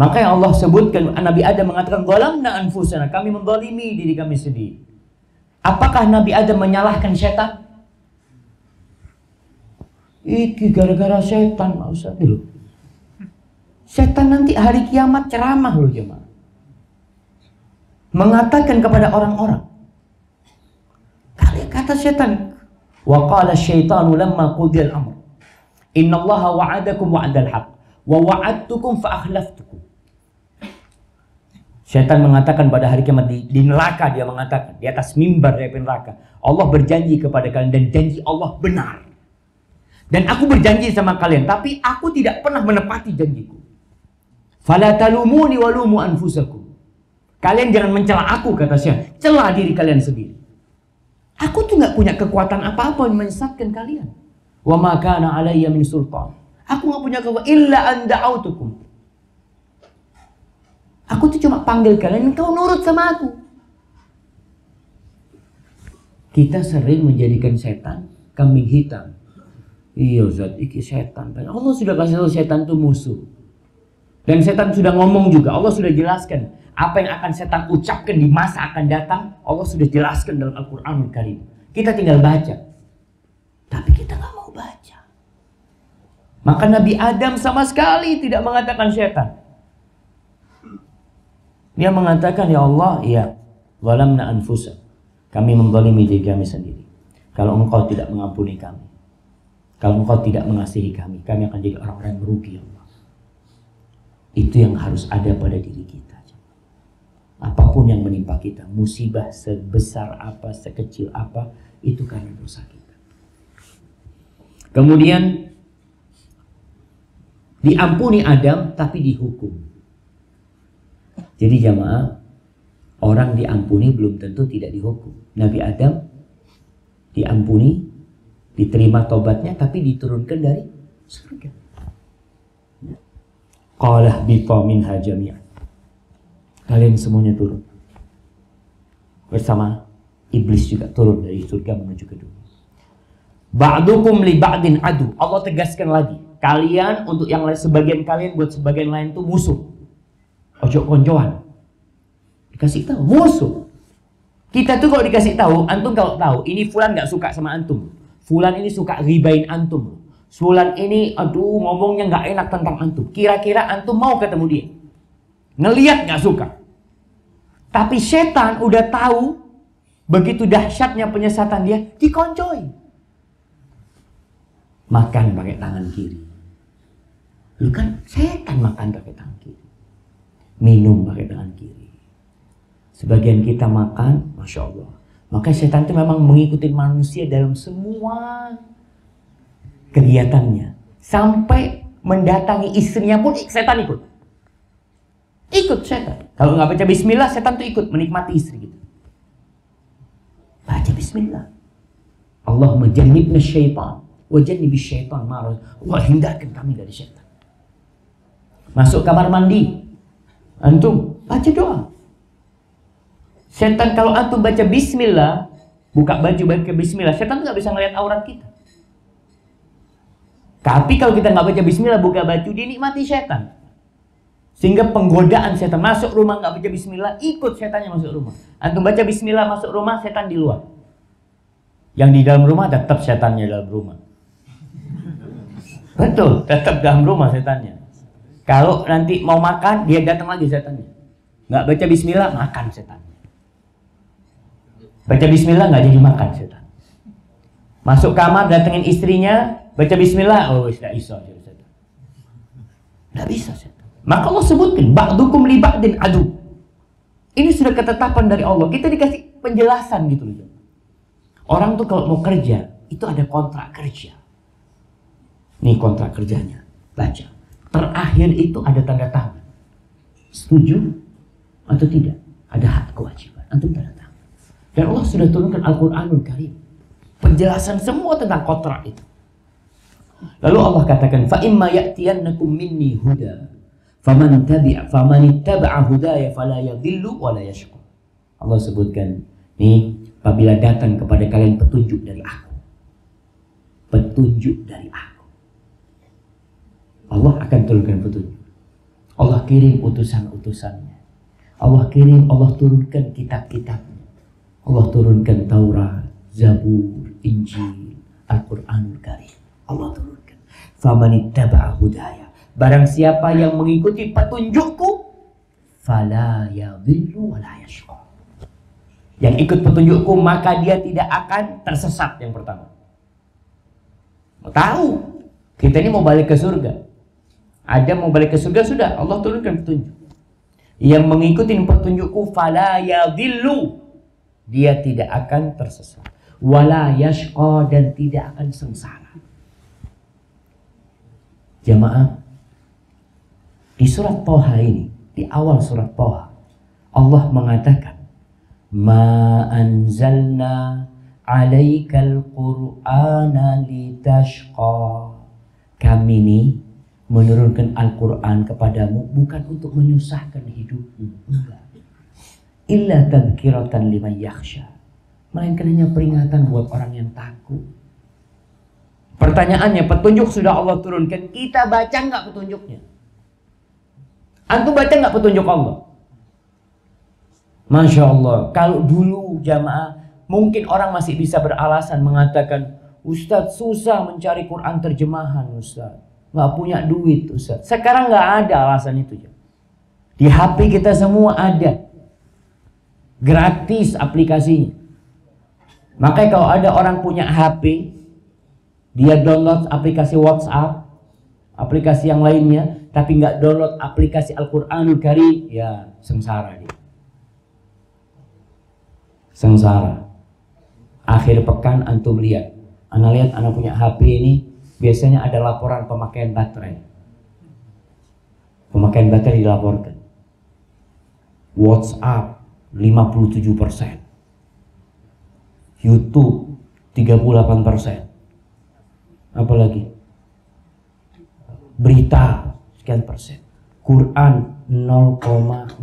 Maka yang Allah sebutkan, Nabi Adam mengatakan, "Zalamna anfusana," kami menzalimi diri kami sendiri. Apakah Nabi Adam menyalahkan setan? Iki gara-gara setan, Pak Ustaz dulu. Setan nanti hari kiamat ceramah loh jemaah. Mengatakan kepada orang-orang. Kata setan, "Wa qala asyaitanu lamma qudiyal amr, innallaha wa'adakum wa'dal haqq wa wa'adtukum fa akhlaftukum." Setan mengatakan pada hari kiamat di neraka, dia mengatakan di atas mimbar dari neraka, Allah berjanji kepada kalian dan janji Allah benar. Dan aku berjanji sama kalian, tapi aku tidak pernah menepati janjiku. Fala talumuni walumu anfusakum. Kalian jangan mencela aku, kata Syekh. Cela diri kalian sendiri. Aku tuh nggak punya kekuatan apa-apa yang menyesatkan kalian. Wa ma kana alayya min sultan. Aku nggak punya kekuatan illa an da'autukum. Aku tuh cuma panggil kalian, kau nurut sama aku. Kita sering menjadikan setan kambing hitam. Iya Ustaz, iki setan. Allah sudah kasih tahu setan itu musuh. Dan setan sudah ngomong juga, Allah sudah jelaskan apa yang akan setan ucapkan di masa akan datang. Allah sudah jelaskan dalam Al-Quranul Karim. Kita tinggal baca. Tapi kita nggak mau baca. Maka Nabi Adam sama sekali tidak mengatakan setan. Dia mengatakan, ya Allah, ya, zalamna anfusa. Kami menzalimi diri kami sendiri. Kalau engkau tidak mengampuni kami, kalau engkau tidak mengasihi kami akan jadi orang-orang yang merugi, ya Allah. Itu yang harus ada pada diri kita. Apapun yang menimpa kita, musibah sebesar apa, sekecil apa, itu karena dosa kita. Kemudian diampuni Adam, tapi dihukum. Jadi jamaah, orang diampuni belum tentu tidak dihukum. Nabi Adam diampuni, diterima tobatnya, tapi diturunkan dari surga. Qala bifa minha jami'an. Kalian semuanya turun. Bersama iblis juga turun dari surga menuju ke dunia. Ba'dukum li ba'din adu. Allah tegaskan lagi. Kalian untuk yang lain, sebagian kalian buat sebagian lain itu musuh. Ojo koncoan. Dikasih tahu musuh. Kita tuh kalau dikasih tahu, antum kalau tahu ini fulan nggak suka sama antum, fulan ini suka ribain antum, fulan ini aduh ngomongnya nggak enak tentang antum, kira-kira antum mau ketemu dia? Ngelihat nggak suka. Tapi setan udah tahu begitu dahsyatnya penyesatan dia, dikoncoy. Makan pakai tangan kiri. Lu kan setan makan pakai tangan kiri. Minum pakai tangan kiri. Sebagian kita makan, Masya Allah. Maka setan itu memang mengikuti manusia dalam semua kegiatannya. Sampai mendatangi istrinya pun setan ikut. Ikut setan. Kalau nggak baca bismillah, setan tuh ikut menikmati istri gitu. Baca bismillah. Allahumma jannibna syaitan wa jannibis syaitan ma. Allah hindarkan kami dari setan. Masuk kamar mandi, antum baca doa. Setan kalau antum baca bismillah, buka baju baca bismillah, setan nggak bisa ngeliat aurat kita. Tapi kalau kita nggak baca bismillah, buka baju, dinikmati setan. Sehingga penggodaan setan masuk rumah nggak baca bismillah, ikut setannya masuk rumah. Antum baca bismillah masuk rumah, setan di luar. Yang di dalam rumah tetap setannya dalam rumah. Betul, tetap dalam rumah setannya. Kalau nanti mau makan, dia datang lagi setannya. Nggak baca bismillah, makan setannya. Baca bismillah, nggak jadi makan setan. Masuk kamar, datengin istrinya, baca bismillah, oh tidak bisa setan. Nggak bisa setan. Maka Allah sebutkan, ba'dukum li ba'din adu. Ini sudah ketetapan dari Allah. Kita dikasih penjelasan gitu loh. Orang tuh kalau mau kerja, itu ada kontrak kerja. Nih kontrak kerjanya, baca. Terakhir itu ada tanda tangan. Setuju atau tidak? Ada hak kewajiban. Antum tanda tangan. Dan Allah sudah turunkan Al-Quranul Karim. Penjelasan semua tentang kontrak itu. Lalu Allah katakan, fa imma ya'tiyannakum minni huda faman ittaba'a hudaya fala yadhillu wa la yashqa. Allah sebutkan, nih, apabila datang kepada kalian petunjuk dari aku. Petunjuk dari aku. Allah akan turunkan petunjuk. Allah kirim utusan-utusannya. Allah turunkan kitab-kitabnya. Allah turunkan Taurat, Zabur, Injil, Al-Quranul Karim. Allah turunkan. Famanittaba'a hudaya. Barang siapa yang mengikuti petunjukku, fala yadhillu wa la yashqa. Yang ikut petunjukku maka dia tidak akan tersesat, yang pertama. Tahu kita ini mau balik ke surga. Ada mau balik ke surga, sudah Allah turunkan petunjuk. Yang mengikuti petunjukku fala yadhillu, dia tidak akan tersesat. Wala yashqa, dan tidak akan sengsara. Jamaah, di surat Thaha ini, di awal surat Thaha, Allah mengatakan, ma anzalna alaikal qur'ana litashqa. Kami ini menurunkan Al-Quran kepadamu bukan untuk menyusahkan hidupmu, enggak. Illa tadhkiratan liman yakhsha, melainkan hanya peringatan buat orang yang takut. Pertanyaannya, petunjuk sudah Allah turunkan, kita baca nggak petunjuknya? Antum baca nggak petunjuk Allah? Masya Allah, kalau dulu jamaah, mungkin orang masih bisa beralasan mengatakan, Ustadz susah mencari Quran terjemahan, Ustadz nggak punya duit, Ustadz. Sekarang nggak ada alasan itu. Di HP kita semua ada, gratis aplikasinya. Makanya kalau ada orang punya HP, dia download aplikasi WhatsApp, aplikasi yang lainnya, tapi nggak download aplikasi Al-Quranul Karim, ya sengsara dia. Sengsara. Akhir pekan antum lihat, anak punya HP ini, biasanya ada laporan pemakaian baterai. Pemakaian baterai dilaporkan. WhatsApp 57%, YouTube 38%, apalagi berita sekian persen, Quran 0,01%.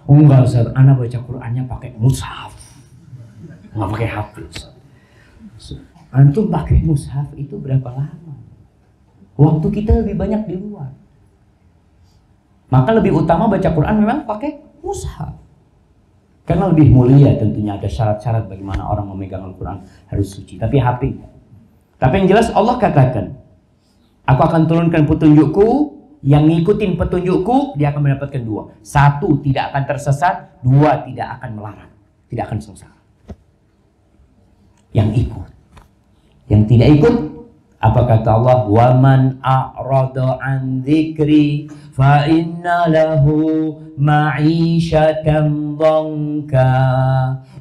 Enggak Ustaz, anak baca Qurannya pakai mushaf, nggak pakai HP. Antum pakai mushaf itu berapa lama? Waktu kita lebih banyak di luar. Maka lebih utama baca Quran memang pakai mushaf. Karena lebih mulia, tentunya ada syarat-syarat bagaimana orang memegang Al-Quran harus suci. Tapi HP. Tapi yang jelas Allah katakan, aku akan turunkan petunjukku, yang ngikutin petunjukku dia akan mendapatkan dua. Satu, tidak akan tersesat. Dua, tidak akan melarat, tidak akan sengsara. Yang ikut. Yang tidak ikut, apa kata Allah? Wa man a'rada an dzikri fa inna lahu ma'isyatan dhanka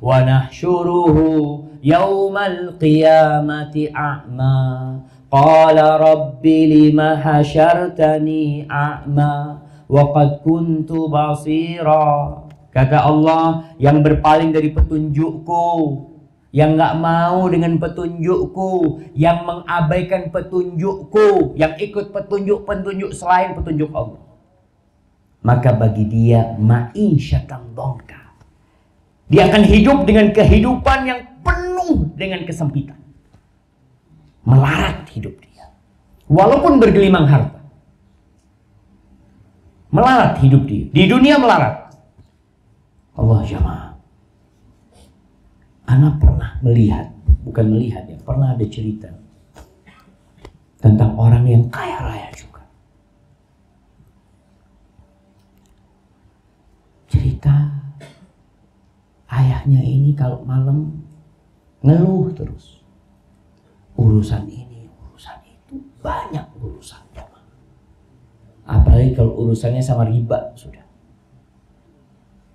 wa nahsyuruhu yaumal qiyamati a'ma qala rabbi lima hasyartani a'ma wa qad kuntu basira. Kata Allah, yang berpaling dari petunjukku, yang nggak mau dengan petunjukku, yang mengabaikan petunjukku, yang ikut petunjuk selain petunjuk Allah, maka bagi dia ma'isyatan dhanka, dia akan hidup dengan kehidupan yang penuh dengan kesempitan, melarat hidup dia, walaupun bergelimang harta, melarat hidup dia di dunia, melarat. Allah jamaah, anak pernah melihat, bukan melihat ya, pernah ada cerita tentang orang yang kaya raya juga. Cerita ayahnya ini kalau malam ngeluh terus. Urusan ini, urusan itu, banyak urusannya. Apalagi kalau urusannya sama riba sudah.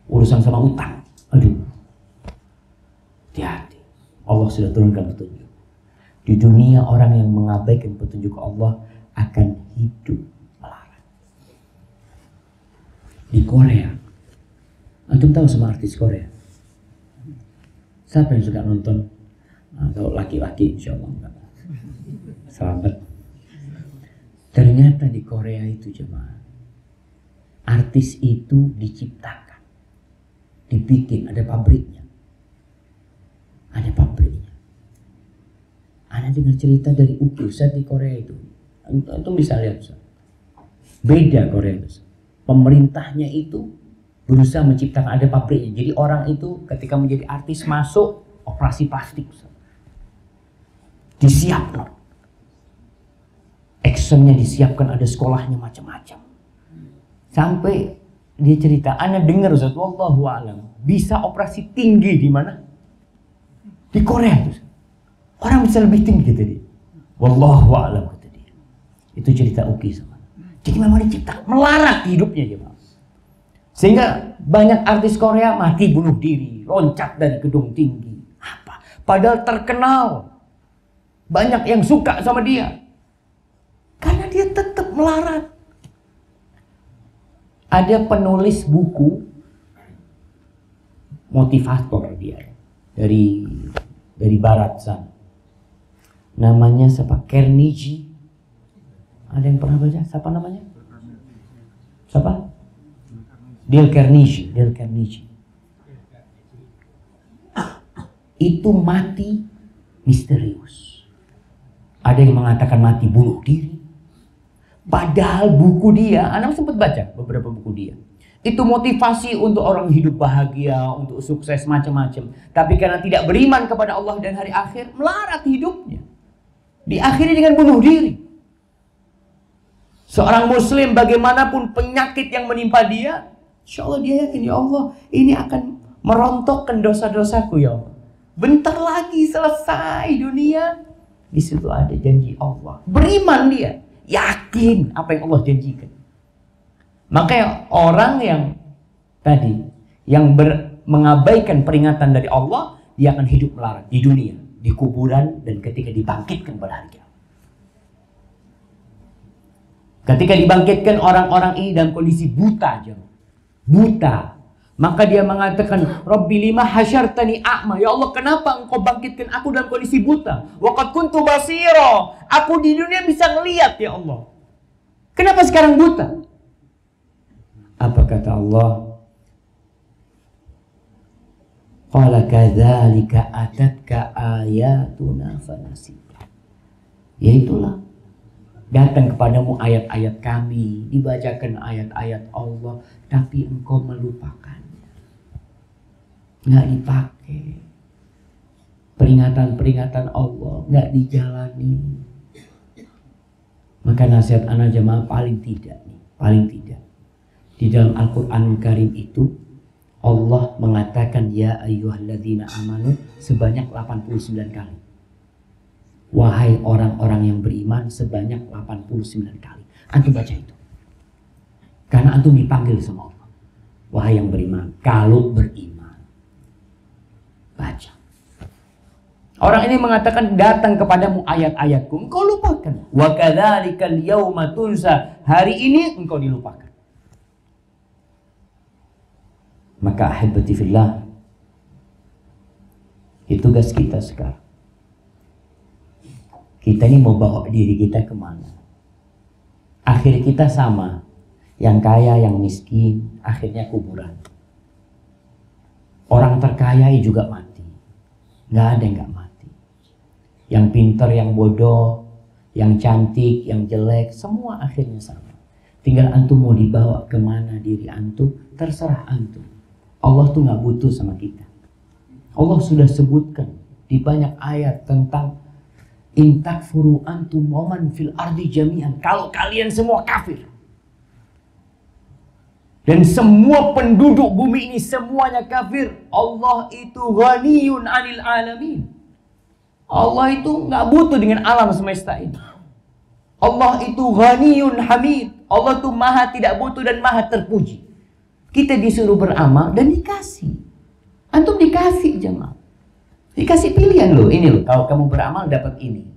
Urusan sama utang, aduh. Hati-hati, Allah sudah turunkan petunjuk. Di dunia orang yang mengabaikan petunjuk Allah akan hidup melarat. Di Korea, antum tahu sama artis Korea? Siapa yang suka nonton? Nah, kalau laki-laki insya Allah enggak. Selamat. Ternyata di Korea itu jemaah, artis itu diciptakan, dibikin, ada pabriknya. Ada pabriknya. Anda dengar cerita dari Uki Ustaz di Korea itu. Antum bisa lihat Ustaz. Beda Korea itu. Pemerintahnya itu berusaha menciptakan, ada pabriknya. Jadi orang itu ketika menjadi artis masuk operasi plastik Ustaz. Disiapkan. Actionnya disiapkan, ada sekolahnya macam-macam. Sampai dia cerita, Anda dengar Ustaz, wallahu a'lam, bisa operasi tinggi di mana? Di Korea Ustaz. Orang bisa lebih tinggi kata dia. Wallahu a'lam kata dia. Itu cerita Uki sama. Jadi memang diciptakan melarat hidupnya ya Pak. Sehingga banyak artis Korea mati bunuh diri, loncat dari gedung tinggi. Apa? Padahal terkenal. Banyak yang suka sama dia. Karena dia tetap melarat. Ada penulis buku motivator dia dari barat sana. Namanya siapa? Carnegie. Ada yang pernah baca? Siapa namanya? Siapa? Dale Carnegie. Itu mati misterius. Ada yang mengatakan mati bunuh diri. Padahal buku dia, Anda sempat baca beberapa buku dia. Itu motivasi untuk orang hidup bahagia, untuk sukses macam-macam. Tapi karena tidak beriman kepada Allah dan hari akhir, melarat hidupnya. Diakhiri dengan bunuh diri. Seorang muslim bagaimanapun penyakit yang menimpa dia, insya Allah dia yakin, ya Allah, ini akan merontokkan dosa-dosaku ya Allah. Bentar lagi selesai dunia. Di situ ada janji Allah. Beriman dia. Yakin apa yang Allah janjikan. Makanya orang yang tadi yang mengabaikan peringatan dari Allah, dia akan hidup melarat di dunia, di kuburan, dan ketika dibangkitkan pada hari kiamat. Ketika dibangkitkan, orang-orang ini dalam kondisi buta, buta. Maka dia mengatakan, Rabbi lima hasyartani a'ma. Ya Allah, kenapa engkau bangkitkan aku dalam kondisi buta? Wa qad kuntu basira. Aku di dunia bisa ngelihat ya Allah. Kenapa sekarang buta? Apa kata Allah? Qala kadzalika atatka ayatuna fanasita. Ya itulah. Datang kepadamu ayat-ayat kami, dibacakan ayat-ayat Allah, tapi engkau melupakannya. Nggak dipakai. Peringatan-peringatan Allah nggak dijalani. Maka nasihat anak jemaah paling tidak di dalam Al-Quran Karim itu Allah mengatakan ya ayyuhalladzina amanu sebanyak 89 kali. Wahai orang-orang yang beriman sebanyak 89 kali. Antum baca itu. Karena antum dipanggil sama Allah. Wahai yang beriman, kalau beriman. Baca. Orang ini mengatakan datang kepadamu ayat-ayatku, engkau lupakan. Wa kadzalikal yauma tunsa. Hari ini engkau dilupakan. Maka ahibati fillah, itu tugas kita sekarang. Kita ini mau bawa diri kita kemana? Akhir kita sama. Yang kaya, yang miskin, akhirnya kuburan. Orang terkaya juga mati. Nggak ada yang nggak mati. Yang pintar, yang bodoh, yang cantik, yang jelek, semua akhirnya sama. Tinggal antum mau dibawa kemana diri antum, terserah antum. Allah tuh nggak butuh sama kita. Allah sudah sebutkan di banyak ayat tentang in takfuru antum wa man fil ardi jami'an. Kalau kalian semua kafir. Dan semua penduduk bumi ini semuanya kafir. Allah itu ghaniyun 'anil alamin. Allah itu nggak butuh dengan alam semesta ini. Allah itu ghaniyun hamid. Allah itu maha tidak butuh dan maha terpuji. Kita disuruh beramal dan dikasih. Antum dikasih jemaah. Dikasih pilihan loh. Ini loh, kalau kamu beramal dapat ini.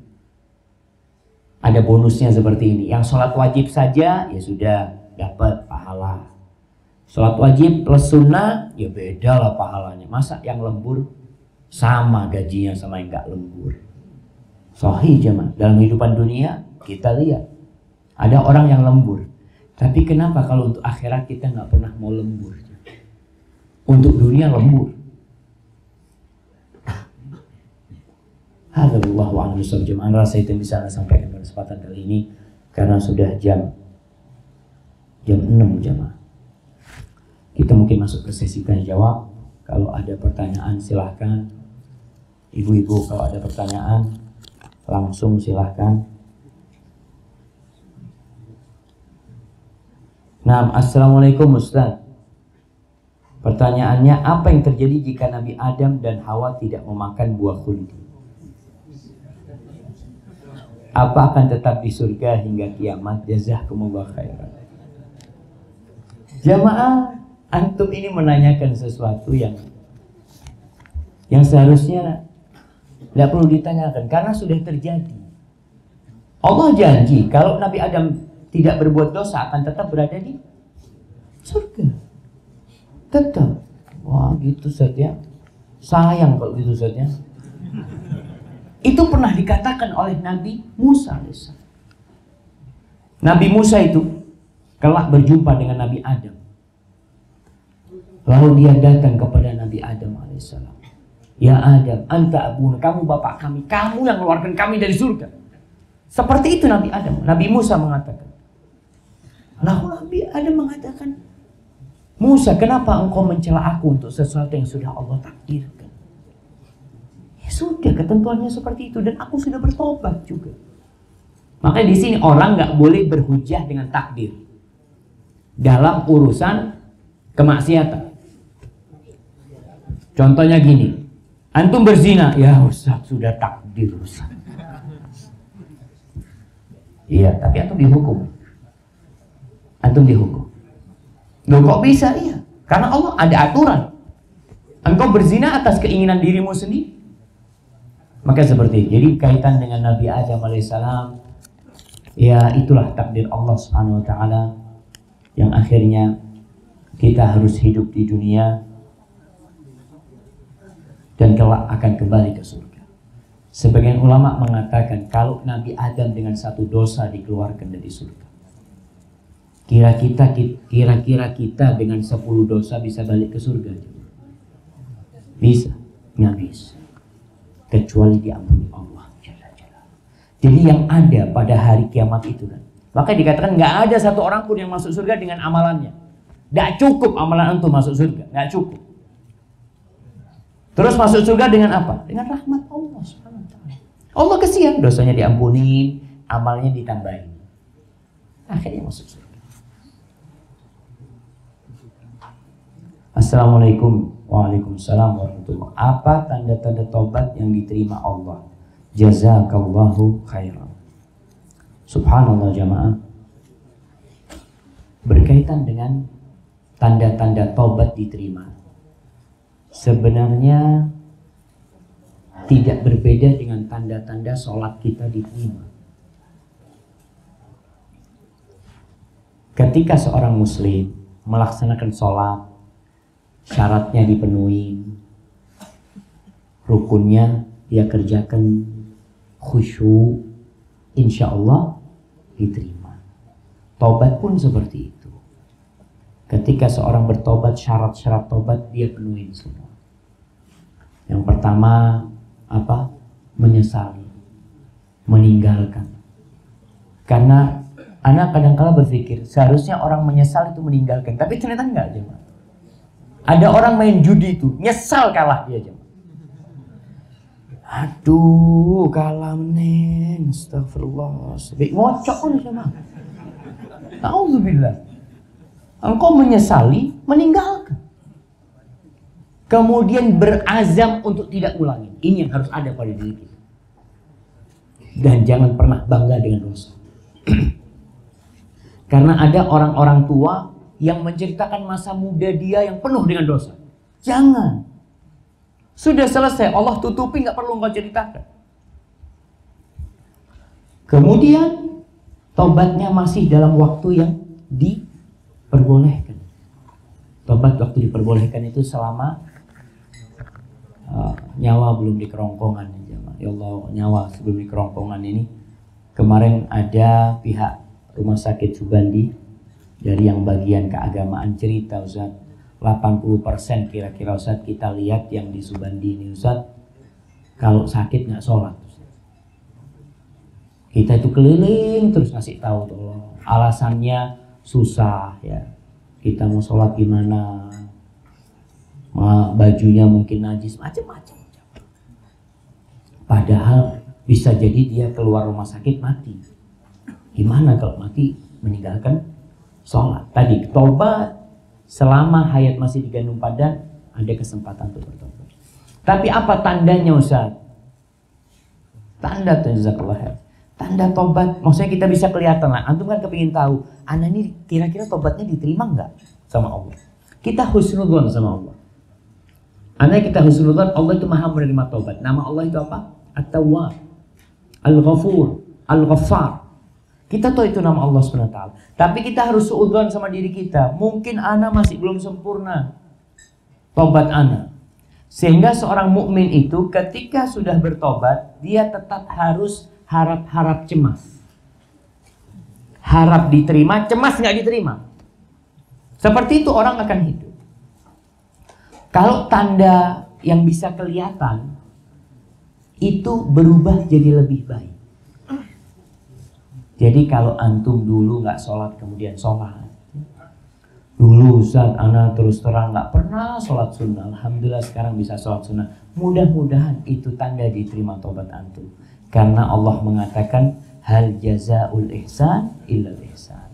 Ada bonusnya seperti ini. Yang sholat wajib saja ya sudah dapat pahala. Sholat wajib plus sunnah, ya beda lah pahalanya. Masa yang lembur sama gajinya sama yang gak lembur? Sahih jemaah. Dalam kehidupan dunia kita lihat ada orang yang lembur. Tapi kenapa kalau untuk akhirat kita nggak pernah mau lembur? Untuk dunia lembur. Alhamdulillah wa alhamdulillah jemaah. Rasa itu yang bisa Anda sampaikan pada kesempatan kali ini karena sudah jam 6 jemaah. Kita mungkin masuk ke sesi tanya jawab. Kalau ada pertanyaan silahkan. Ibu-ibu kalau ada pertanyaan langsung silahkan. Nah, assalamualaikum Ustaz. Pertanyaannya, apa yang terjadi jika Nabi Adam dan Hawa tidak memakan buah khuldi? Apa akan tetap di surga hingga kiamat? Jazakumullah khairan. Jamaah, antum ini menanyakan sesuatu yang seharusnya tidak perlu ditanyakan karena sudah terjadi. Allah janji kalau Nabi Adam tidak berbuat dosa akan tetap berada di surga. Tetap. Wah gitu saja. Sayang kalau gitu saja. Itu pernah dikatakan oleh Nabi Musa AS. Nabi Musa itu kelak berjumpa dengan Nabi Adam. Lalu dia datang kepada Nabi Adam AS. Ya Adam, anta abuna, kamu bapak kami, kamu yang mengeluarkan kami dari surga. Seperti itu Nabi Adam. Nabi Musa mengatakan. Lalu Nabi Adam mengatakan, Musa, kenapa engkau mencela aku untuk sesuatu yang sudah Allah takdirkan? Ya sudah, ketentuannya seperti itu dan aku sudah bertobat juga. Makanya di sini orang nggak boleh berhujah dengan takdir dalam urusan kemaksiatan. Contohnya gini, antum berzina, ya Ustaz sudah takdir Ustaz. Iya, tapi antum dihukum. Antum dihukum. Loh kok bisa? Iya, karena Allah ada aturan. Engkau berzina atas keinginan dirimu sendiri. Maka seperti itu. Jadi kaitan dengan Nabi Adam alaihissalam, ya itulah takdir Allah Subhanahu wa taala yang akhirnya kita harus hidup di dunia dan kelak akan kembali ke surga. Sebagian ulama mengatakan kalau Nabi Adam dengan satu dosa dikeluarkan dari surga, kira-kira kita dengan 10 dosa bisa balik ke surga? Bisa? Nggak bisa. Kecuali diampuni Allah. Jadi yang ada pada hari kiamat itu kan, maka dikatakan nggak ada satu orang pun yang masuk surga dengan amalannya. Nggak cukup amalan antum masuk surga, nggak cukup. Terus masuk surga dengan apa? Dengan rahmat Allah Subhanahu wa taala. Allah kesian, dosanya diampuni, amalnya ditambahin. Akhirnya masuk surga. Assalamualaikum. Waalaikumsalam warahmatullahi wabarakatuh. Apa tanda-tanda tobat yang diterima Allah? Jazakallahu khairan. Subhanallah jamaah. Berkaitan dengan tanda-tanda tobat diterima, sebenarnya tidak berbeda dengan tanda-tanda sholat kita diterima. Ketika seorang muslim melaksanakan sholat, syaratnya dipenuhi, rukunnya dia kerjakan, khusyuk, insya Allah diterima. Tobat pun seperti itu. Ketika seorang bertobat, syarat-syarat tobat dia penuhi semua. Yang pertama apa? Menyesali, meninggalkan. Karena anak kadang-kala berpikir seharusnya orang menyesal itu meninggalkan, tapi ternyata enggak aja. Ada orang main judi itu nyesal kalah dia aja. Aduh, kalah meneng, astagfirullah. Sebik ngocok pun sama. Nauzubillah. Engkau menyesali, meninggalkan. Kemudian berazam untuk tidak ulangi. Ini yang harus ada pada diri kita. Dan jangan pernah bangga dengan dosa. Karena ada orang-orang tua yang menceritakan masa muda dia yang penuh dengan dosa. Jangan. Sudah selesai, Allah tutupi, nggak perlu engkau ceritakan. Kemudian tobatnya masih dalam waktu yang diperbolehkan. Tobat waktu diperbolehkan itu selama nyawa belum di kerongkongan. ya Allah, nyawa sebelum di kerongkongan ini. Kemarin ada pihak Rumah Sakit Subandi dari yang bagian keagamaan cerita, Ustaz, 80% kira-kira Ustaz kita lihat yang di Subandi ini Ustaz, kalau sakit nggak sholat. Kita itu keliling terus ngasih tahu tolong. Alasannya susah ya. Kita mau sholat gimana? Bajunya mungkin najis, macam-macam. Padahal bisa jadi dia keluar rumah sakit mati. Gimana kalau mati meninggalkan sholat? Tadi tobat selama hayat masih digandung padan, ada kesempatan untuk bertobat. Tapi apa tandanya Ustaz? Tanda jazakallah. Tanda tobat, maksudnya kita bisa kelihatan lah. Antum kan kepingin tahu, anak ini kira-kira tobatnya diterima nggak sama Allah? Kita husnudzon sama Allah. Anak kita husnudzon, Allah itu maha menerima tobat. Nama Allah itu apa? At-Tawwab, Al-Ghafur, Al-Ghaffar. Kita tahu itu nama Allah SWT. Tapi kita harus suudzon sama diri kita. Mungkin anak masih belum sempurna tobat anak. Sehingga seorang mukmin itu ketika sudah bertobat, dia tetap harus harap-harap cemas. Harap diterima, cemas nggak diterima. Seperti itu orang akan hidup. Kalau tanda yang bisa kelihatan itu berubah jadi lebih baik. Jadi kalau antum dulu nggak sholat kemudian sholat. Dulu Ustaz, ana terus terang nggak pernah sholat sunnah. Alhamdulillah sekarang bisa sholat sunnah. Mudah-mudahan itu tanda diterima tobat antum. Karena Allah mengatakan hal jazaul ihsan illal ihsan.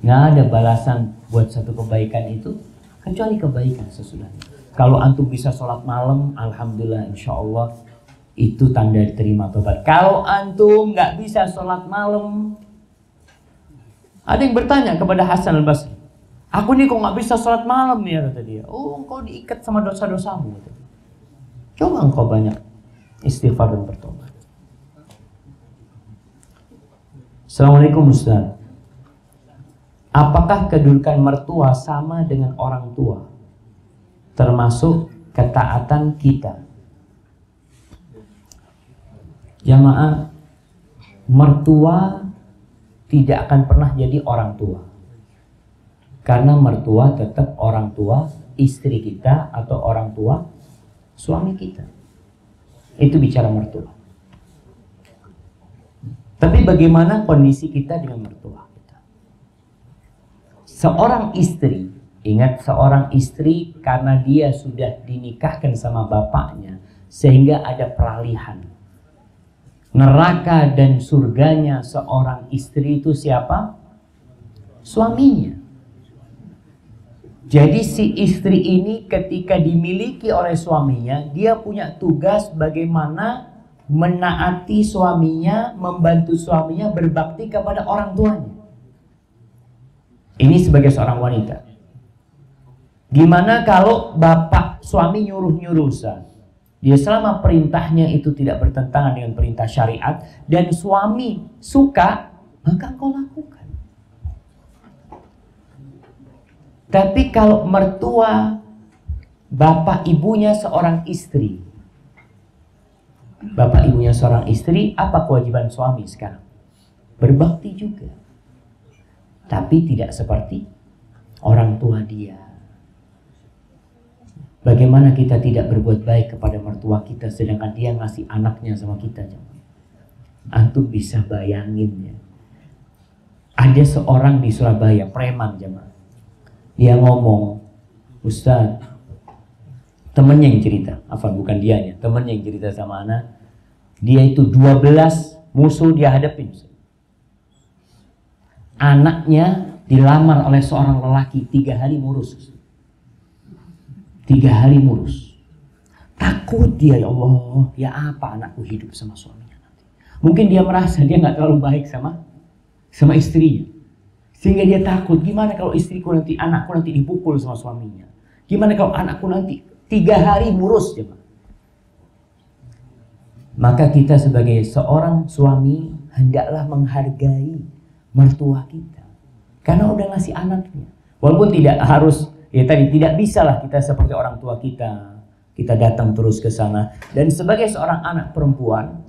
Nggak ada balasan buat satu kebaikan itu kecuali kebaikan sesudahnya. Kalau antum bisa sholat malam, alhamdulillah insya Allah itu tanda diterima tobat. Kalau antum nggak bisa sholat malam, ada yang bertanya kepada Hasan al-Basri, aku nih kok nggak bisa sholat malam ya, kata dia. Oh, engkau diikat sama dosa-dosamu. Coba engkau banyak istighfar dan bertobat. Assalamualaikum Ustaz. Apakah kedudukan mertua sama dengan orang tua? Termasuk ketaatan kita. Jamaah, mertua tidak akan pernah jadi orang tua. Karena mertua tetap orang tua istri kita atau orang tua suami kita. Itu bicara mertua. Tapi bagaimana kondisi kita dengan mertua kita? Seorang istri, ingat seorang istri karena dia sudah dinikahkan sama bapaknya, sehingga ada peralihan. Neraka dan surganya seorang istri itu siapa? Suaminya. Jadi si istri ini ketika dimiliki oleh suaminya, dia punya tugas bagaimana menaati suaminya, membantu suaminya, berbakti kepada orang tuanya. Ini sebagai seorang wanita. Gimana kalau bapak suami nyuruh-nyuruh, dia selama perintahnya itu tidak bertentangan dengan perintah syariat dan suami suka, maka kau lakukan. Tapi kalau mertua, bapak ibunya seorang istri, bapak ibunya seorang istri, apa kewajiban suami sekarang? Berbakti juga. Tapi tidak seperti orang tua dia. Bagaimana kita tidak berbuat baik kepada mertua kita sedangkan dia ngasih anaknya sama kita? Antum bisa bayangin ya. Ada seorang di Surabaya, preman jemaah. Dia ngomong, Ustaz, temennya yang cerita, bukan dianya, temennya yang cerita sama anak. Dia itu 12 musuh dia hadapin. Anaknya dilamar oleh seorang lelaki 3 hari murus. 3 hari murus. Takut dia, ya Allah, ya apa anakku hidup sama suaminya nanti. Mungkin dia merasa dia nggak terlalu baik sama istrinya. Sehingga dia takut, gimana kalau istriku nanti, anakku nanti dipukul sama suaminya. Gimana kalau anakku nanti 3 hari murus. Maka kita sebagai seorang suami hendaklah menghargai mertua kita. Karena udah ngasih anaknya. Walaupun tidak harus, ya tadi tidak bisalah kita seperti orang tua kita. Kita datang terus ke sana. Dan sebagai seorang anak perempuan,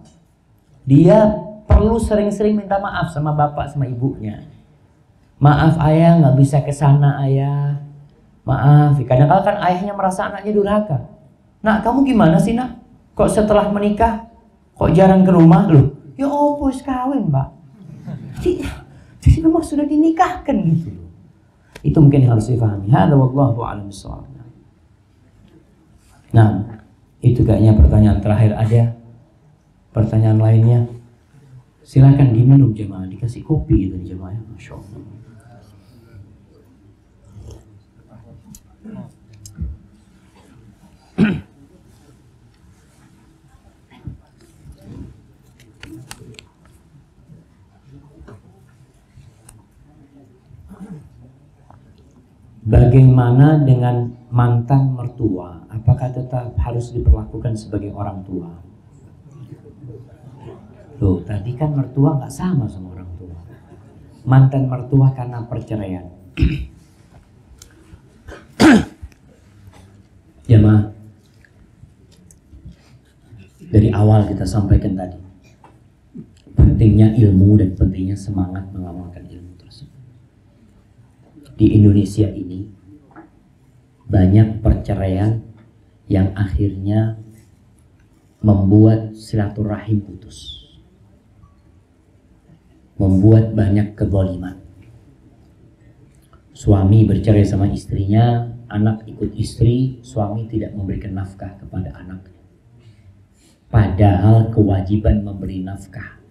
dia perlu sering-sering minta maaf sama bapak sama ibunya. Maaf ayah, nggak bisa ke sana ayah. Maaf. Kadang-kadang kan ayahnya merasa anaknya durhaka. Nak, kamu gimana sih nak? Kok setelah menikah kok jarang ke rumah? Loh, ya opo kawin mbak. Jadi memang sudah dinikahkan gitu. Itu mungkin yang harus difahami. Hada wallahu a'lam bishawab. Nah, itu kayaknya pertanyaan terakhir. Ada pertanyaan lainnya? Silakan diminum jemaah, dikasih kopi gitu jemaah. Masya Allah. Bagaimana dengan mantan mertua? Apakah tetap harus diperlakukan sebagai orang tua? Loh, tadi kan mertua nggak sama orang tua. Mantan mertua karena perceraian. Jemaah, dari awal kita sampaikan tadi, pentingnya ilmu dan pentingnya semangat mengamalkan ilmu tersebut. Di Indonesia ini banyak perceraian yang akhirnya membuat silaturahim putus, membuat banyak kezaliman. Suami bercerai sama istrinya, anak ikut istri, suami tidak memberikan nafkah kepada anaknya. Padahal kewajiban memberi nafkah,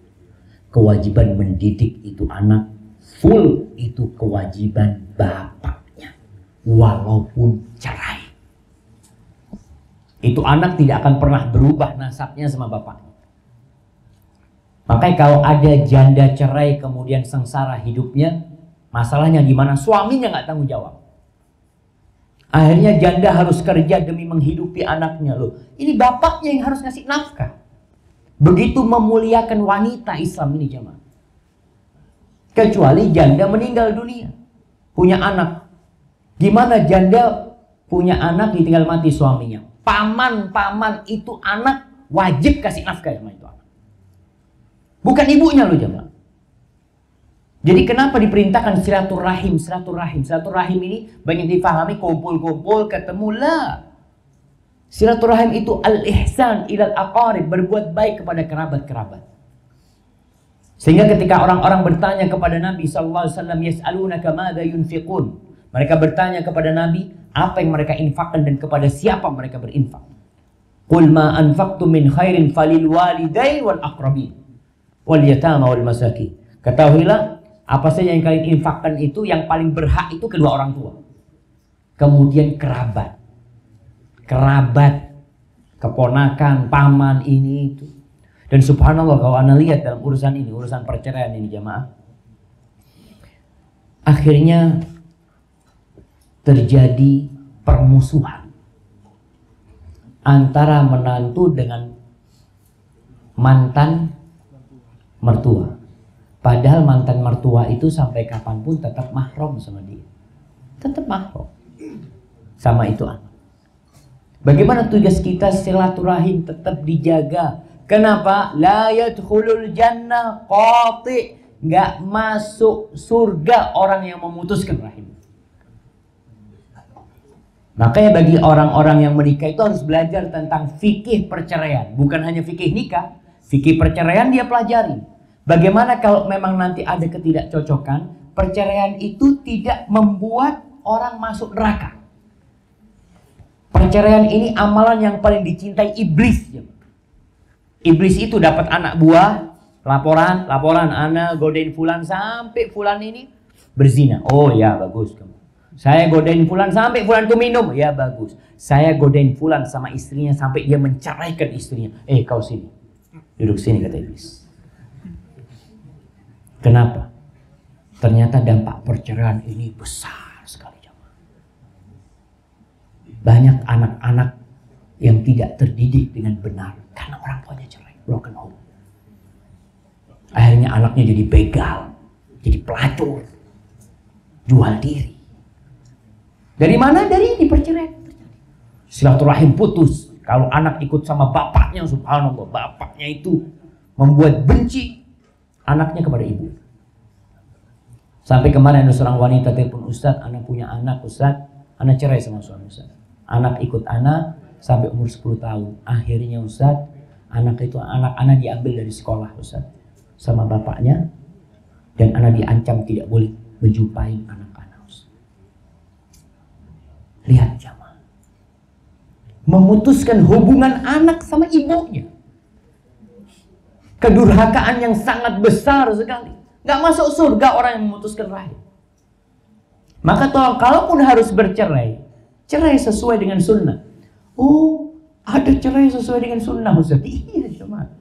kewajiban mendidik itu anak, full itu kewajiban bapaknya, walaupun cerai. Itu anak tidak akan pernah berubah nasabnya sama bapaknya. Makanya kalau ada janda cerai kemudian sengsara hidupnya, masalahnya di mana? Suaminya nggak tanggung jawab. Akhirnya janda harus kerja demi menghidupi anaknya. Loh, ini bapaknya yang harus ngasih nafkah. Begitu memuliakan wanita Islam ini jemaah. Kecuali janda meninggal dunia, punya anak. Gimana janda punya anak ditinggal mati suaminya? Paman itu anak wajib kasih nafkah sama itu anak. Bukan ibunya loh jemaah. Jadi kenapa diperintahkan silaturahim? Silaturahim ini banyak difahami kumpul-kumpul, ketemu lah. Silaturahim itu al-ihsan ilal aqarib, berbuat baik kepada kerabat-kerabat. Sehingga ketika orang-orang bertanya kepada Nabi sallallahu alaihi wasallam, yas'alunaka madza yunfiqun. Mereka bertanya kepada Nabi, apa yang mereka infakkan dan kepada siapa mereka berinfak. Qul ma anfaqtum min khairin falil walidain wal aqrabin wal yatama wal masakin. Ketahuilah, apa saja yang kalian infakkan itu yang paling berhak itu kedua orang tua. Kemudian kerabat. Keponakan, paman ini itu. Dan subhanallah kalau anda lihat dalam urusan ini, urusan perceraian ini jamaah, akhirnya terjadi permusuhan antara menantu dengan mantan mertua. Padahal mantan mertua itu sampai kapanpun tetap mahram sama dia. Tetap mahram sama itu anak. Bagaimana tugas kita silaturahim tetap dijaga. Kenapa? La yadkhulul jannah qati, nggak masuk surga orang yang memutuskan rahim. Makanya bagi orang-orang yang menikah itu harus belajar tentang fikih perceraian, bukan hanya fikih nikah, fikih perceraian dia pelajari. Bagaimana kalau memang nanti ada ketidakcocokan, perceraian itu tidak membuat orang masuk neraka. Perceraian ini amalan yang paling dicintai iblis. Iblis itu dapat anak buah, laporan, anak godain fulan sampai fulan ini berzina. Oh ya bagus kamu. Saya godain fulan sampai fulan itu minum. Ya bagus. Saya godain fulan sama istrinya sampai dia menceraikan istrinya. Kau sini. Duduk sini kata iblis. Kenapa? Ternyata dampak perceraian ini besar sekali. Banyak anak-anak yang tidak terdidik dengan benar karena orang tuanya cerai, broken home. Akhirnya anaknya jadi begal, jadi pelacur, jual diri. Dari mana? Dari ini perceraian. Silaturahim putus. Kalau anak ikut sama bapaknya, subhanallah, bapaknya itu membuat benci anaknya kepada ibu. Sampai kemarin ada seorang wanita telepon, Ustaz, anak punya anak, Ustaz, anak cerai sama suami Ustaz. Anak ikut anak sampai umur 10 tahun. Akhirnya Ustaz, anak diambil dari sekolah Ustaz sama bapaknya, dan anak diancam tidak boleh menjumpai anak-anak Ustaz. Lihat jamaah, memutuskan hubungan anak sama ibunya. Kedurhakaan yang sangat besar sekali. Gak masuk surga orang yang memutuskan rahim. Maka kalaupun harus bercerai, cerai sesuai dengan sunnah. Oh, ada cerai sesuai dengan sunnah Ustaz. Iya cuma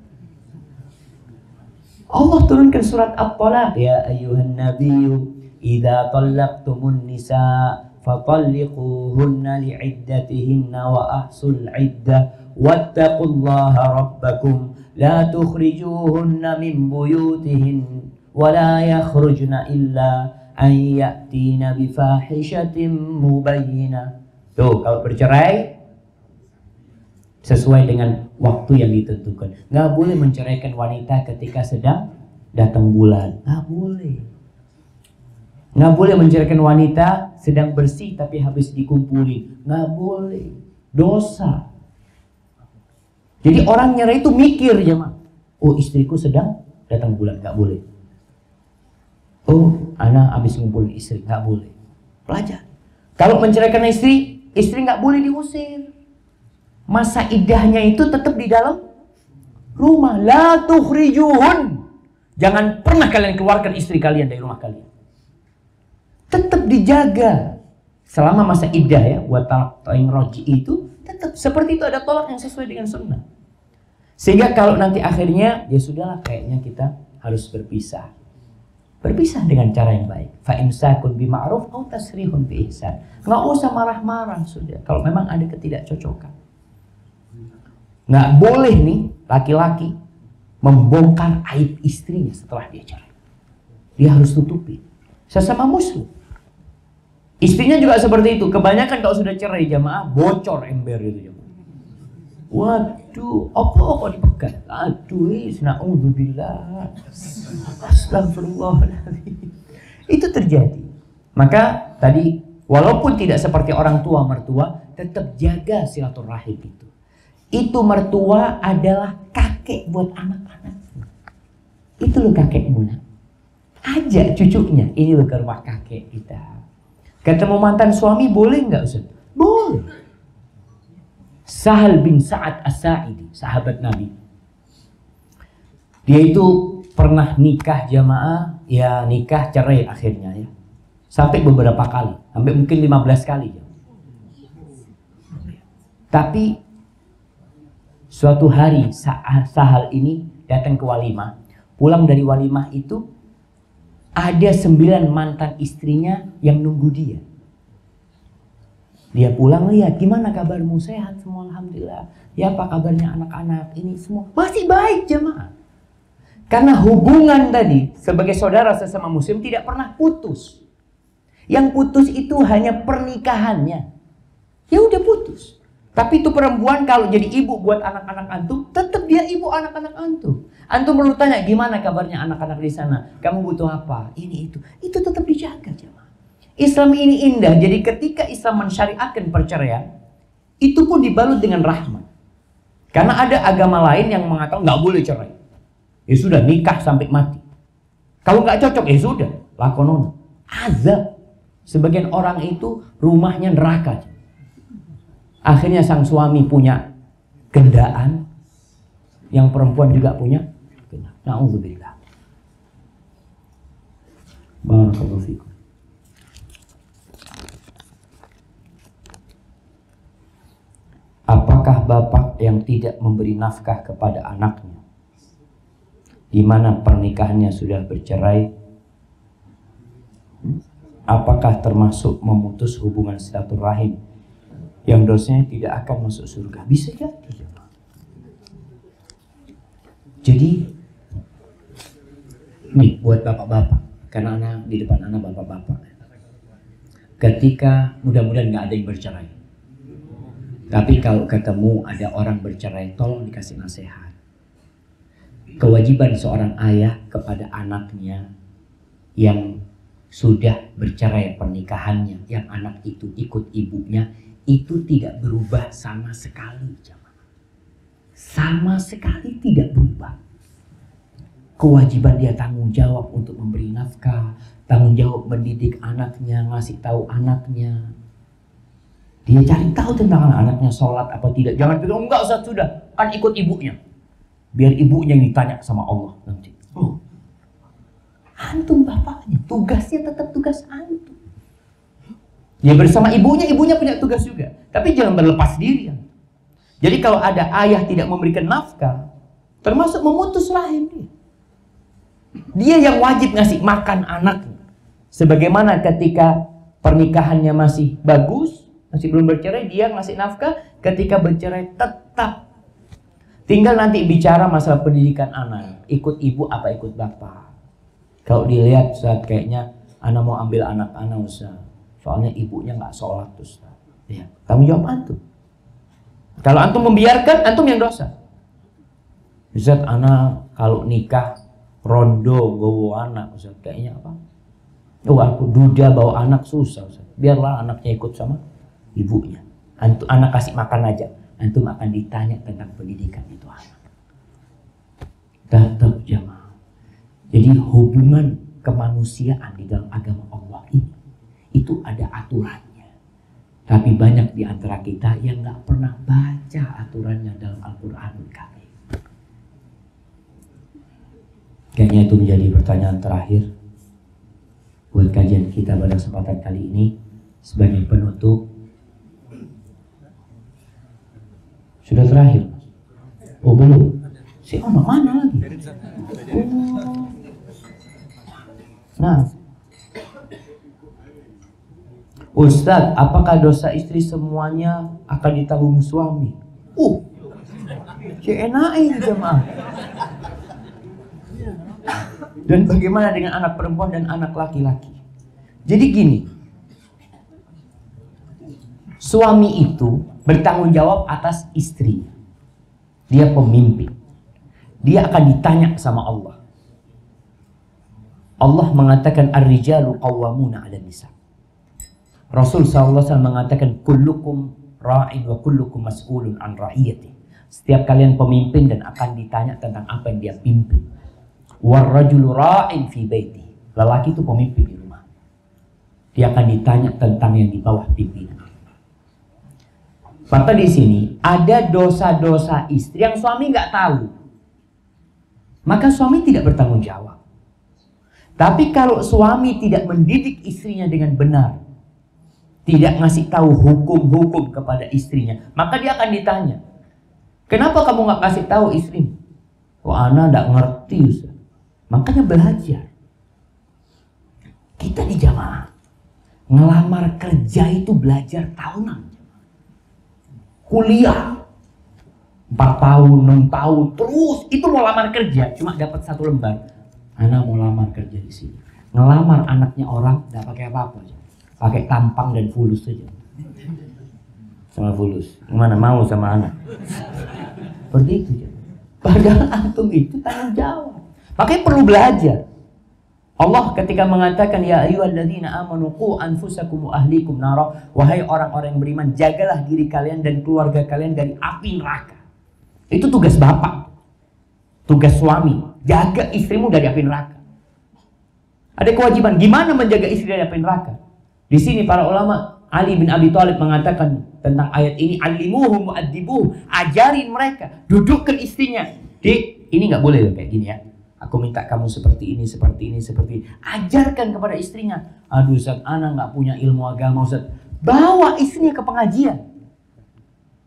Allah turunkan surat At-Talaq, ya ayyuhan nabiyyu idza talaqtumun nisa fatalliquhunna li'iddatihinna wa ahsul 'iddah wattaqullaha rabbakum la tukhrijuhunna min buyutihin wa la yakhrujna illa an ya'tina bifahishatin mubayyinah. Tuh, kalau bercerai sesuai dengan waktu yang ditentukan. Nggak boleh menceraikan wanita ketika sedang datang bulan. Nggak boleh. Nggak boleh menceraikan wanita sedang bersih tapi habis dikumpulin. Nggak boleh. Dosa. Jadi orang nyerai itu mikir ya, Mak. Oh, istriku sedang datang bulan. Nggak boleh. Oh, anak habis ngumpulin istri. Nggak boleh. Pelajar. Kalau menceraikan istri nggak boleh diusir. Masa iddahnya itu tetap di dalam rumah. La tukhrijuhun. Jangan pernah kalian keluarkan istri kalian dari rumah kalian. Tetap dijaga selama masa iddah ya. Buat talak yang roji itu tetap seperti itu, ada tolak yang sesuai dengan sunnah. Sehingga kalau nanti akhirnya ya sudahlah, kayaknya kita harus berpisah. Berpisah dengan cara yang baik. Fa imsakun bima'ruf aw tasrihun bi ihsan. Nggak usah marah-marah sudah. Kalau memang ada ketidakcocokan. Nggak boleh nih laki-laki membongkar aib istrinya setelah dia cerai. Dia harus tutupi. Sesama muslim. Istrinya juga seperti itu. Kebanyakan kalau sudah cerai jamaah bocor ember itu jamaah. Waduh, apa kok dipegang? Aduh, na'udzubillah. Astagfirullahaladzim. Itu terjadi. Maka tadi walaupun tidak seperti orang tua mertua, tetap jaga silaturahim itu. Itu mertua adalah kakek buat anak-anak. Itu loh kakekmu. Ajak cucunya, ini loh ke rumah kakek kita. Ketemu mantan suami boleh nggak Ustaz? Boleh. Sahal bin Sa'ad As-Sa'idi, sahabat Nabi. Dia itu pernah nikah jamaah, ya nikah cerai akhirnya ya. Sampai beberapa kali, sampai mungkin 15 kali. Ya. Tapi suatu hari Sahal ini datang ke walimah. Pulang dari walimah itu ada 9 mantan istrinya yang nunggu dia. Dia pulang, lihat gimana kabarmu, sehat semua alhamdulillah. Ya apa kabarnya anak-anak ini semua masih baik jemaah. Karena hubungan tadi sebagai saudara sesama muslim tidak pernah putus. Yang putus itu hanya pernikahannya. Ya udah putus. Tapi itu perempuan kalau jadi ibu buat anak-anak antum, tetap dia ibu anak-anak antum. Antum perlu tanya gimana kabarnya anak-anak di sana. Kamu butuh apa? Ini itu. Itu tetap dijaga jemaah. Islam ini indah. Jadi ketika Islam mensyariatkan perceraian, itu pun dibalut dengan rahmat. Karena ada agama lain yang mengatakan nggak boleh cerai. Ya sudah, nikah sampai mati. Kalau nggak cocok, ya sudah, lakonon. Azab. Sebagian orang itu rumahnya neraka. Akhirnya sang suami punya gendaan, yang perempuan juga punya gendaan. Na'udzubillah. Barakallahu fikum. Apakah bapak yang tidak memberi nafkah kepada anaknya, di mana pernikahannya sudah bercerai, apakah termasuk memutus hubungan silaturahim yang dosanya tidak akan masuk surga? Bisa jadi. Jadi nih buat bapak-bapak, karena anak di depan anak bapak-bapak, ketika mudah-mudahan nggak ada yang bercerai. Tapi kalau ketemu ada orang bercerai, tolong dikasih nasihat. Kewajiban seorang ayah kepada anaknya yang sudah bercerai pernikahannya, yang anak itu ikut ibunya, itu tidak berubah sama sekali, jamaah. Sama sekali tidak berubah. Kewajiban dia tanggung jawab untuk memberi nafkah, tanggung jawab mendidik anaknya, ngasih tahu anaknya. Dia cari tahu tentang anaknya sholat apa tidak. Jangan bilang enggak Ustaz, sudah kan ikut ibunya. Biar ibunya yang ditanya sama Allah nanti. Antum bapaknya, tugasnya tetap tugas antum. Ya bersama ibunya, ibunya punya tugas juga. Tapi jangan berlepas diri. Jadi kalau ada ayah tidak memberikan nafkah, termasuk memutus rahim dia. Dia yang wajib ngasih makan anaknya. Sebagaimana ketika pernikahannya masih bagus, masih belum bercerai, dia ngasih nafkah. Ketika bercerai tetap. Tinggal nanti bicara masalah pendidikan anak. Ikut ibu apa ikut bapak. Kalau dilihat Ustaz, kayaknya anak mau ambil anak Ustaz. Soalnya ibunya nggak sholat Ustaz. Ya, tanggung jawab antum. Kalau antum membiarkan, antum yang dosa. Ustaz, anak kalau nikah rondo bawa anak Ustaz, kayaknya apa? Oh, aku duda bawa anak susah Ustaz. Biarlah anaknya ikut sama ibunya. Antum anak kasih makan aja. Antum akan ditanya tentang pendidikan itu anak. Tetap jamaah. Jadi hubungan kemanusiaan di dalam agama Allah ini itu ada aturannya. Tapi banyak di antara kita yang nggak pernah baca aturannya dalam Al-Qur'anul Karim. Kayaknya itu menjadi pertanyaan terakhir buat kajian kita pada kesempatan kali ini. Sebagai penutup, sudah terakhir. Oh belum. Si Oma mana lagi? Oh. Nah, Ustadz, apakah dosa istri semuanya akan ditanggung suami? CNAI jemaah. Dan bagaimana dengan anak perempuan dan anak laki-laki? Jadi gini, suami itu bertanggung jawab atas istrinya. Dia pemimpin. Dia akan ditanya sama Allah. Allah mengatakan ar-rijalu qawwamuna 'alan nisa. Rasul SAW mengatakan kullukum ra'in wa kullukum mas'ulun an ra'iyati. Setiap kalian pemimpin dan akan ditanya tentang apa yang dia pimpin. War rajulu ra'in fi baiti. Lelaki itu pemimpin di rumah. Dia akan ditanya tentang yang di bawah pimpinan. Maka di sini ada dosa-dosa istri yang suami nggak tahu. Maka suami tidak bertanggung jawab. Tapi kalau suami tidak mendidik istrinya dengan benar, tidak ngasih tahu hukum-hukum kepada istrinya, maka dia akan ditanya, kenapa kamu nggak kasih tahu istri? Oh, ana nggak ngerti Ustaz. Makanya belajar. Kita di jamaah ngelamar kerja itu belajar tahunan. Kuliah 4 tahun, 6 tahun, terus itu mau lamar kerja, cuma dapat 1 lembar. Anak mau lamar kerja di sini. Ngelamar anaknya orang nggak pakai apa-apa, pakai tampang dan fulus saja. Sama fulus, gimana mau sama anak? Seperti itu. Padahal antum itu tanggung jawab. Makanya perlu belajar. Allah ketika mengatakan ya ayyuhalladzina amanu qu anfusakum wa ahlikum nara, wahai orang-orang yang beriman, jagalah diri kalian dan keluarga kalian dari api neraka. Itu tugas bapak. Tugas suami, jaga istrimu dari api neraka. Ada kewajiban, gimana menjaga istri dari api neraka? Di sini para ulama, Ali bin Abi Thalib mengatakan tentang ayat ini, alimuhum mu'addibuhum, ajarin mereka, dudukkan istrinya. Dik, ini nggak boleh loh kayak gini ya. Aku minta kamu seperti ini, seperti ini, seperti ini. Ajarkan kepada istrinya. Aduh Ustaz, ana nggak punya ilmu agama Ustaz. Bawa istrinya ke pengajian.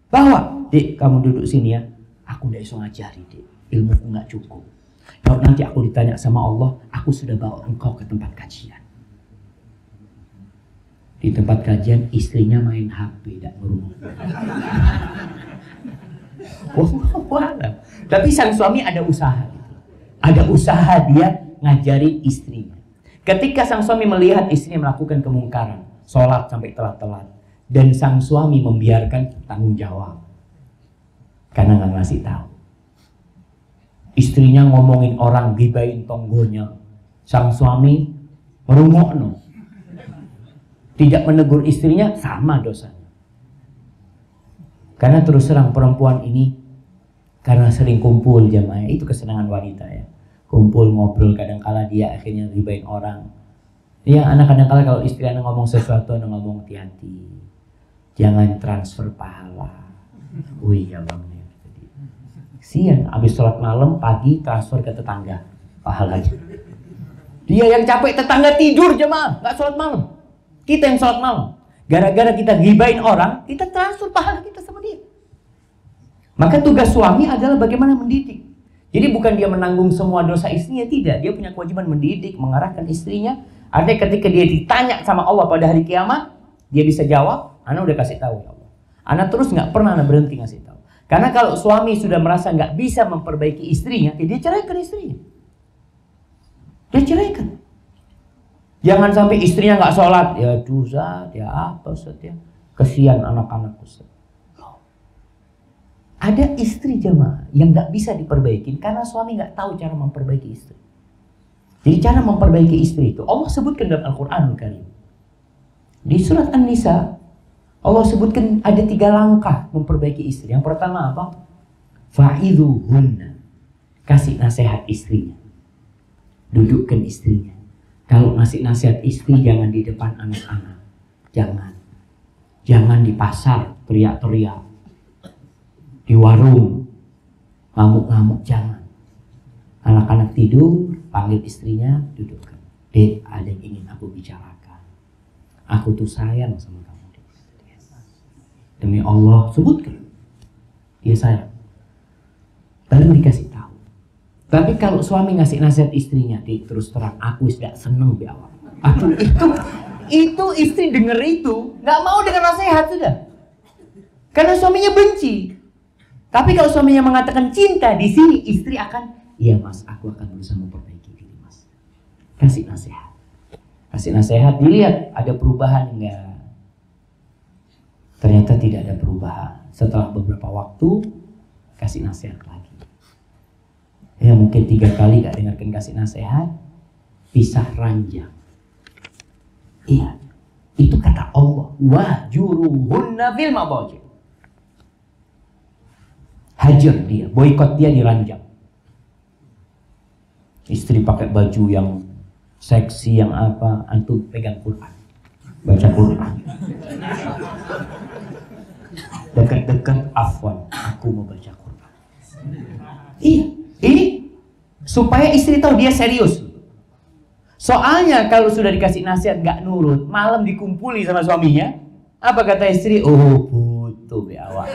Bawa, Dik, kamu duduk sini ya. Aku udah iso ngajari, Dik. Ilmuku nggak cukup. Kalau nanti aku ditanya sama Allah, aku sudah bawa engkau ke tempat kajian. Di tempat kajian istrinya main HP dan ngurung. Tapi sang suami ada usaha. Ada usaha dia ngajarin istrinya. Ketika sang suami melihat istrinya melakukan kemungkaran, sholat sampai telat-telat, Dan sang suami membiarkan tanggung jawab karena nggak ngasih tahu. Istrinya ngomongin orang, gibain tonggonya. Sang suami merungokno, tidak menegur istrinya, sama dosanya. Karena terus terang perempuan ini karena sering kumpul jamaah, itu kesenangan wanita ya. Kumpul ngobrol, kadang-kala dia akhirnya gibain orang. Ya anak kadang-kala kalau istri anak ngomong sesuatu, anak ngomong hati-hati. Jangan transfer pahala. Wih ya bang, siang habis sholat malam, pagi transfer ke tetangga pahalanya. Dia yang capek, tetangga tidur jemaah, nggak sholat malam. Kita yang sholat malam. Gara-gara kita gibain orang, kita transfer pahala kita sama dia. Maka tugas suami adalah bagaimana mendidik. Jadi bukan dia menanggung semua dosa istrinya, tidak. Dia punya kewajiban mendidik, mengarahkan istrinya. Ada ketika dia ditanya sama Allah pada hari kiamat, dia bisa jawab, Ana udah kasih tahu ya Allah. Ana terus nggak pernah berhenti ngasih tahu. Karena kalau suami sudah merasa nggak bisa memperbaiki istrinya, ya dia ceraikan istrinya. Dia ceraikan. Jangan sampai istrinya nggak sholat, ya dosa, ya apa Ustaz ya. Kesian anak-anak Ustaz. Ada istri jemaah yang nggak bisa diperbaiki karena suami nggak tahu cara memperbaiki istri. Jadi cara memperbaiki istri itu Allah sebutkan dalam Al-Quranul Karim. Di surat An-Nisa Allah sebutkan ada 3 langkah memperbaiki istri. Yang pertama apa? Fa'idhuhunna. Kasih nasihat istrinya. Dudukkan istrinya. Kalau ngasih nasihat istri jangan di depan anak-anak. Jangan. Jangan di pasar teriak-teriak. Di warung ngamuk-ngamuk, jangan. Anak-anak tidur, panggil istrinya, dudukkan. Dek, ada yang ingin aku bicarakan. Aku tuh sayang sama kamu. Demi Allah, sebutkan. Dia sayang. Lalu dikasih tahu. Tapi kalau suami ngasih nasihat istrinya, terus terang, aku tidak seneng di awal. Itu istri denger itu, nggak mau dengan nasihat sudah. Karena suaminya benci. Tapi kalau suaminya mengatakan cinta, di sini istri akan, iya mas, aku akan berusaha memperbaiki diri mas. Kasih nasihat. Kasih nasihat, dilihat ada perubahan enggak. Ternyata tidak ada perubahan. Setelah beberapa waktu, kasih nasihat lagi. Ya mungkin 3 kali gak dengarkan kasih nasihat, pisah ranjang. Iya, itu kata Allah. Wahjuruhunna fil madaji'. Hajar dia, boikot dia di ranjang. Istri pakai baju yang seksi, yang apa, antum pegang Quran, baca Quran. Dekat-dekat, afwan, aku mau baca Quran. Iya, ini supaya istri tahu dia serius. Soalnya kalau sudah dikasih nasihat gak nurut, malam dikumpuli sama suaminya, apa kata istri? Oh butuh awak.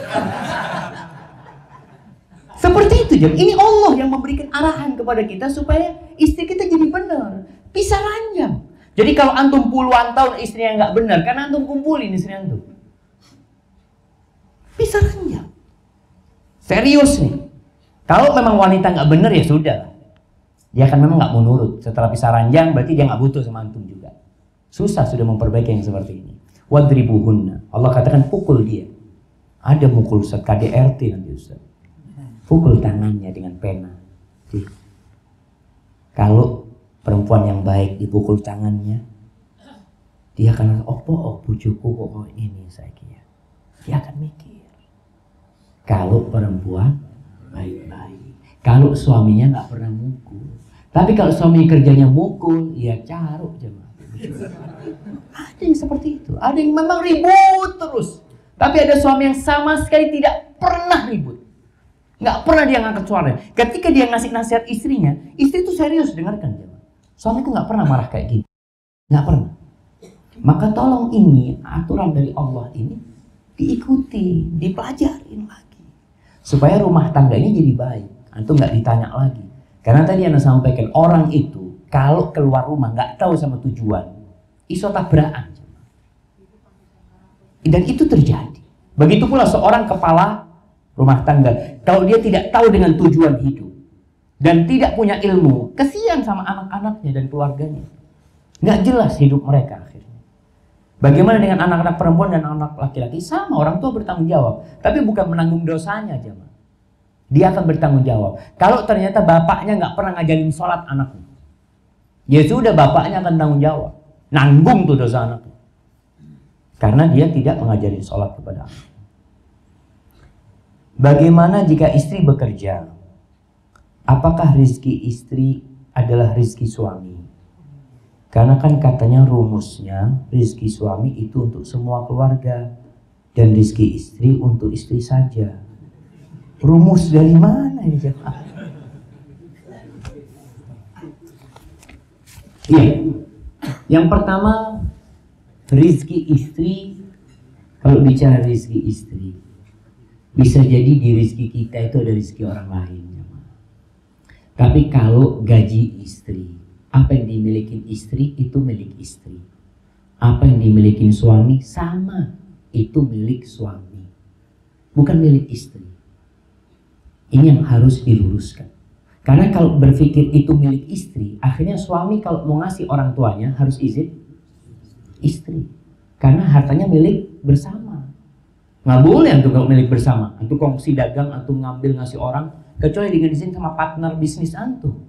Seperti itu jam. Ini Allah yang memberikan arahan kepada kita supaya istri kita jadi benar. Pisah ranjang. Jadi kalau antum puluhan tahun istrinya nggak benar, karena antum kumpulin istri antum. Pisah ranjang. Serius nih. Kalau memang wanita nggak benar ya sudah. Dia kan memang nggak mau nurut. Setelah pisah ranjang berarti dia nggak butuh sama antum juga. Susah sudah memperbaiki yang seperti ini. Wadribuhunna. Allah katakan pukul dia. Ada mukul Ustaz KDRT nanti Ustaz. Pukul tangannya dengan pena. Kalau perempuan yang baik dipukul tangannya, dia akan bujuku kok ini saya kira. Dia akan mikir. Kalau perempuan baik-baik, kalau suaminya nggak pernah mukul. Tapi kalau suami kerjanya mukul, ya caruk jemaah. Ada yang seperti itu. Ada yang memang ribut terus. Tapi ada suami yang sama sekali tidak pernah ribut. Nggak pernah dia ngangkat suara. Ketika dia ngasih nasihat istrinya, istri itu serius dengarkan. Suamiku nggak pernah marah kayak gini. Nggak pernah. Maka tolong ini, aturan dari Allah ini, diikuti, dipelajarin lagi. Supaya rumah tangganya jadi baik. Antum nggak ditanya lagi. Karena tadi Anda sampaikan, orang itu kalau keluar rumah nggak tahu sama tujuan, iso tabrakan. Dan itu terjadi. Begitu pula seorang kepala rumah tangga, kalau dia tidak tahu dengan tujuan hidup dan tidak punya ilmu, kesian sama anak-anaknya dan keluarganya. Nggak jelas hidup mereka akhirnya. Bagaimana dengan anak-anak perempuan dan anak laki-laki? Sama, orang tua bertanggung jawab. Tapi bukan menanggung dosanya, jemaah. Dia akan bertanggung jawab. Kalau ternyata bapaknya nggak pernah ngajarin sholat anaknya, ya sudah, bapaknya akan tanggung jawab. Nanggung tuh dosa anaknya. Karena dia tidak mengajarin sholat kepada anak. Bagaimana jika istri bekerja? Apakah rizki istri adalah rizki suami? Karena kan katanya rumusnya rizki suami itu untuk semua keluarga dan rizki istri untuk istri saja. Rumus dari mana ini, jemaah? Iya. Yang pertama, rizki istri. Kalau bicara rizki istri, bisa jadi di rizki kita itu ada rizki orang lain. Tapi kalau gaji istri, apa yang dimiliki istri itu milik istri. Apa yang dimiliki suami sama, itu milik suami, bukan milik istri. Ini yang harus diluruskan. Karena kalau berpikir itu milik istri, akhirnya suami kalau mau ngasih orang tuanya harus izin istri. Karena hartanya milik bersama. Nggak boleh antum kalau milik bersama. Antum kongsi dagang, antum ngambil ngasih orang, kecuali dengan izin sama partner bisnis antum.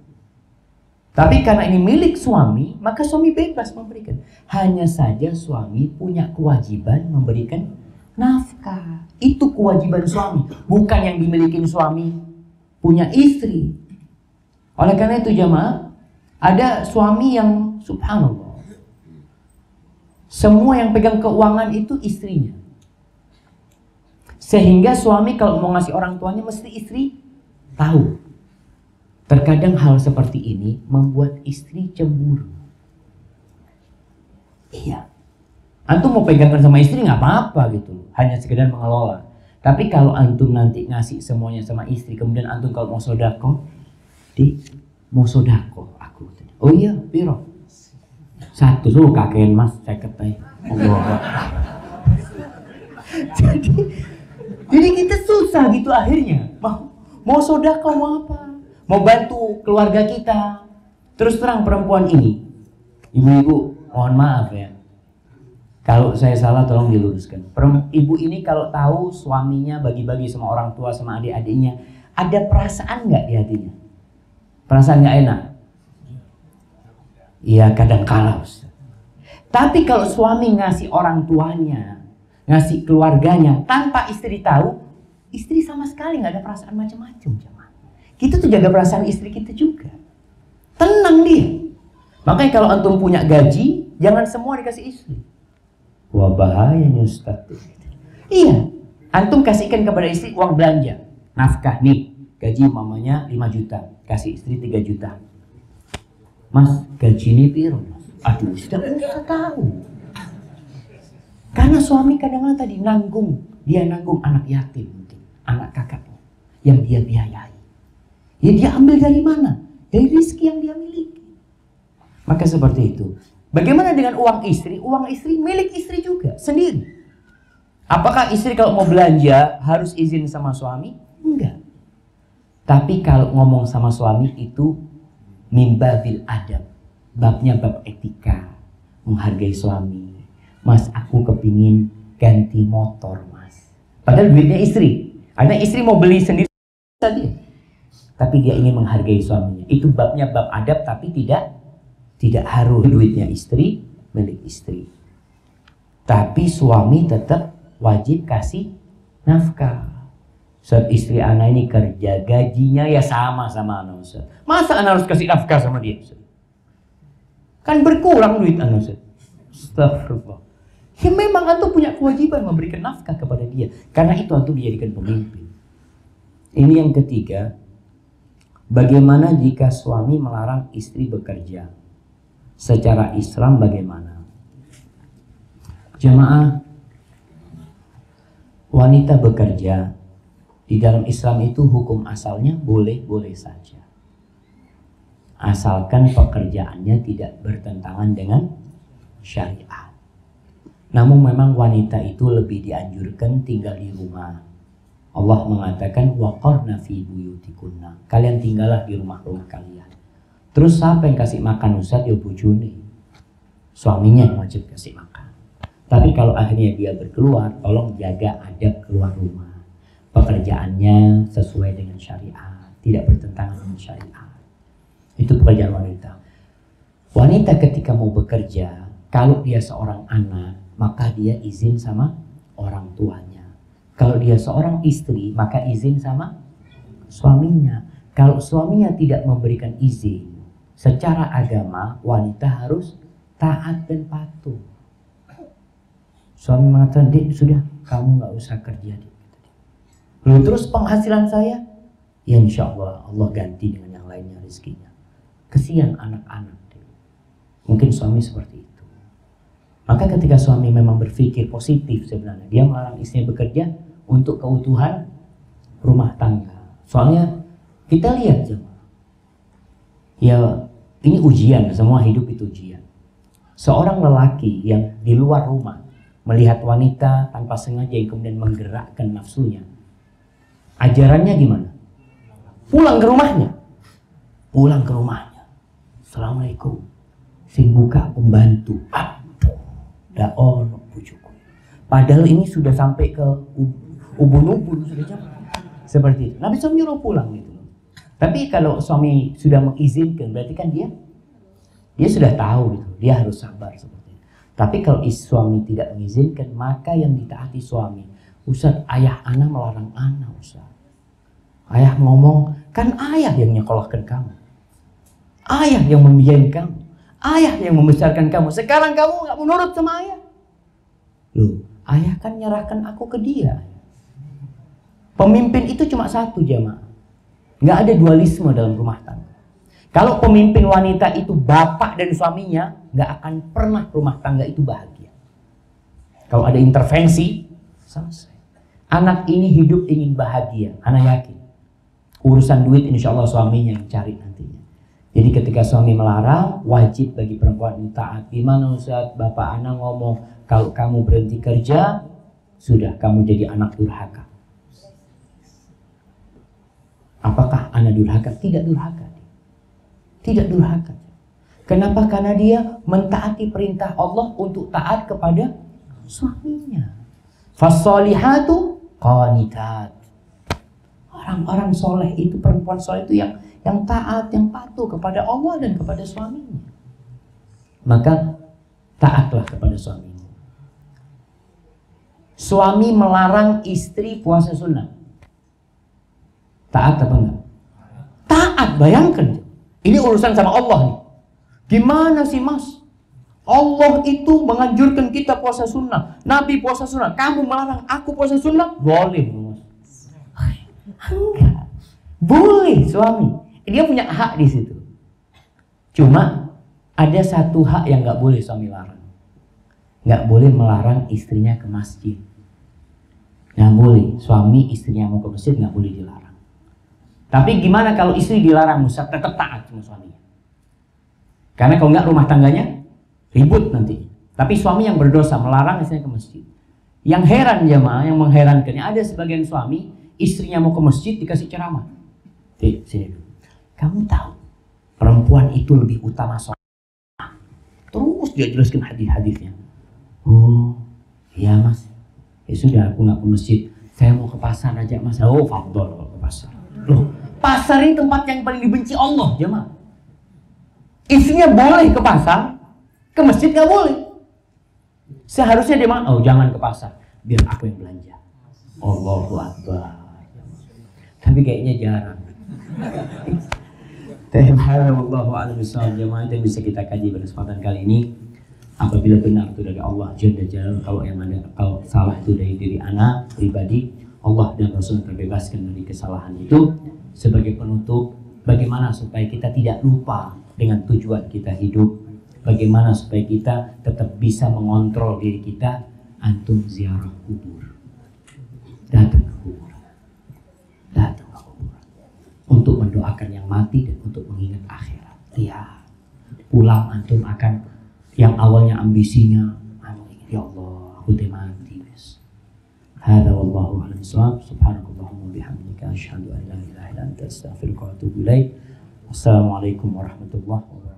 Tapi karena ini milik suami, maka suami bebas memberikan. Hanya saja suami punya kewajiban memberikan nafkah. Itu kewajiban suami, bukan yang dimiliki suami punya istri. Oleh karena itu jemaah, ada suami yang subhanallah, semua yang pegang keuangan itu istrinya. Sehingga suami kalau mau ngasih orang tuanya mesti istri tahu. Terkadang hal seperti ini membuat istri cemburu. Iya, antum mau pegangkan sama istri nggak apa-apa gitu, hanya sekedar mengelola. Tapi kalau antum nanti ngasih semuanya sama istri, kemudian antum kalau mau sodako, mau sodako aku. Oh iya, piro? 1 tuh kakean mas, saya ketai. Jadi kita susah gitu akhirnya. Mau sodako mau apa? Mau bantu keluarga kita. Terus terang perempuan ini, ibu-ibu mohon maaf ya, kalau saya salah tolong diluruskan. Ibu ini kalau tahu suaminya bagi-bagi sama orang tua sama adik-adiknya, ada perasaan nggak di hatinya? Perasaan nggak enak? Iya kadang kala. Tapi kalau suami ngasih orang tuanya, ngasih keluarganya tanpa istri tahu, istri sama sekali nggak ada perasaan macam-macam. Kita tuh jaga perasaan istri kita juga. Tenang dia. Makanya kalau antum punya gaji, jangan semua dikasih istri. Wah bahayanya Ustaz. Iya, antum kasihkan kepada istri uang belanja, nafkah nih, gaji mamanya 5 juta, kasih istri 3 juta. Mas, gaji ini piro? Aduh, sudah usah tahu. Karena suami kadang-kadang tadi nanggung, dia nanggung anak yatim mungkin, anak kakaknya yang dia biayai. Ya dia ambil dari mana? Dari rezeki yang dia miliki. Maka seperti itu. Bagaimana dengan uang istri? Uang istri milik istri juga, sendiri. Apakah istri kalau mau belanja harus izin sama suami? Enggak. Tapi kalau ngomong sama suami itu mimbabil adab. Babnya bab etika. Menghargai suami. Mas, aku kepingin ganti motor, mas. Padahal duitnya istri. Karena istri mau beli sendiri tadi. Tapi dia ingin menghargai suaminya. Itu babnya bab adab, tapi tidak harus duitnya istri, milik istri. Tapi suami tetap wajib kasih nafkah. Saat istri anak ini kerja, gajinya ya sama anak Ustaz. Masa anak harus kasih nafkah sama dia Ustaz? Kan berkurang duit anak Ustaz. Astagfirullah. Ya memang antum punya kewajiban memberikan nafkah kepada dia. Karena itu antum dijadikan pemimpin. Ini yang ketiga. Bagaimana jika suami melarang istri bekerja? Secara Islam bagaimana? Jemaah, wanita bekerja di dalam Islam itu hukum asalnya boleh-boleh saja. Asalkan pekerjaannya tidak bertentangan dengan syariat. Namun memang wanita itu lebih dianjurkan tinggal di rumah. Allah mengatakan waqarna fi buyutikunna. Kalian tinggallah di rumah-rumah kalian. Terus siapa yang kasih makan Ustaz? Ya bojone. Suaminya yang wajib kasih makan. Tapi kalau akhirnya dia berkeluar, tolong jaga adab keluar rumah. Pekerjaannya sesuai dengan syariat, tidak bertentangan dengan syariat. Itu pekerjaan wanita. Wanita ketika mau bekerja, kalau dia seorang anak, maka dia izin sama orang tuanya. Kalau dia seorang istri, maka izin sama suaminya. Kalau suaminya tidak memberikan izin, secara agama wanita harus taat dan patuh. Suami mengatakan, "Dek, sudah, kamu nggak usah kerja, Dek." Lalu terus penghasilan saya, ya insya Allah ganti dengan yang lainnya rezekinya. Kesian anak-anak, Dek. Mungkin suami seperti itu. Maka ketika suami memang berpikir positif sebenarnya, dia melarang istrinya bekerja untuk keutuhan rumah tangga. Soalnya kita lihat jemaah, ya ini ujian, semua hidup itu ujian. Seorang lelaki yang di luar rumah melihat wanita tanpa sengaja yang kemudian menggerakkan nafsunya, ajarannya gimana? Pulang ke rumahnya. Assalamualaikum. Sing buka pembantu. Aduh, dah ono bujuku. Padahal ini sudah sampai ke ubun-ubun sudah jam. Seperti itu. Nabi SAW nyuruh pulang gitu. Tapi kalau suami sudah mengizinkan, berarti kan dia sudah tahu gitu. Dia harus sabar seperti itu. Tapi kalau suami tidak mengizinkan, maka yang ditaati suami. Ustaz, ayah anak melarang anak, Ustaz. Ayah ngomong, kan ayah yang nyekolahkan kamu. Ayah yang membiayai kamu. Ayah yang membesarkan kamu. Sekarang kamu gak menurut sama ayah. Loh, ayah kan nyerahkan aku ke dia. Pemimpin itu cuma satu jemaah. Gak ada dualisme dalam rumah tangga. Kalau pemimpin wanita itu bapak dan suaminya, gak akan pernah rumah tangga itu bahagia. Kalau ada intervensi, selesai. Anak ini hidup ingin bahagia, anak yakin. Urusan duit insya Allah suaminya yang cari nantinya. Jadi ketika suami melarang, wajib bagi perempuan ini taat. Gimana Ustaz, bapak anak ngomong, kalau kamu berhenti kerja, sudah kamu jadi anak durhaka. Apakah anak durhaka? Tidak durhaka. Tidak durhaka. Kenapa? Karena dia mentaati perintah Allah untuk taat kepada suaminya. Fassolihatu qanitat. Orang-orang soleh itu, perempuan soleh itu yang taat, yang patuh kepada Allah dan kepada suaminya. Maka taatlah kepada suaminya. Suami melarang istri puasa sunnah. Taat apa enggak? Taat, bayangkan. Ini urusan sama Allah nih. Gimana sih mas? Allah itu menganjurkan kita puasa sunnah. Nabi puasa sunnah. Kamu melarang aku puasa sunnah? Boleh mas. Enggak. Boleh suami. Dia punya hak di situ. Cuma ada satu hak yang nggak boleh suami larang. Nggak boleh melarang istrinya ke masjid. Nggak boleh. Suami istrinya mau ke masjid nggak boleh dilarang. Tapi gimana kalau istri dilarang, Ustaz, tetap taat sama suaminya. Karena kalau nggak rumah tangganya ribut nanti. Tapi suami yang berdosa melarang istrinya ke masjid. Yang heran jemaah, yang mengherankannya, ada sebagian suami istrinya mau ke masjid dikasih ceramah. Sini dulu. Kamu tahu perempuan itu lebih utama sholat. Terus dia jelaskan hadis-hadisnya. Oh, iya mas. Ya sudah, aku nggak ke masjid. Saya mau ke pasar aja mas. Oh, fadol kalau ke pasar. Loh, pasar ini tempat yang paling dibenci Allah, jemaah. Istrinya boleh ke pasar, ke masjid nggak boleh. Seharusnya dia bilang, oh jangan ke pasar, biar aku yang belanja. Allahu Akbar. Tapi kayaknya jarang. Wallahu a'lam bishawab. Jemaah itu yang bisa kita kaji pada kesempatan kali ini. Apabila benar itu dari Allah Jalla Jalaluhu, kalau salah itu dari diri anak pribadi, Allah dan Rasul terbebaskan dari kesalahan itu. Sebagai penutup, bagaimana supaya kita tidak lupa dengan tujuan kita hidup, bagaimana supaya kita tetap bisa mengontrol diri kita. Antum ziarah kubur, datang ke kubur, untuk mendoakan yang mati dan untuk mengingat akhirat. Lihat, pulang antum akan yang awalnya ambisinya, ya Allah, aku mati. Hada wallahu a'lam bishawab. Subhanakallahumma bihamdika asyhadu an la ilaha illa anta astaghfiruka wa atubu ilaik. Wassalamualaikum warahmatullahi wabarakatuh.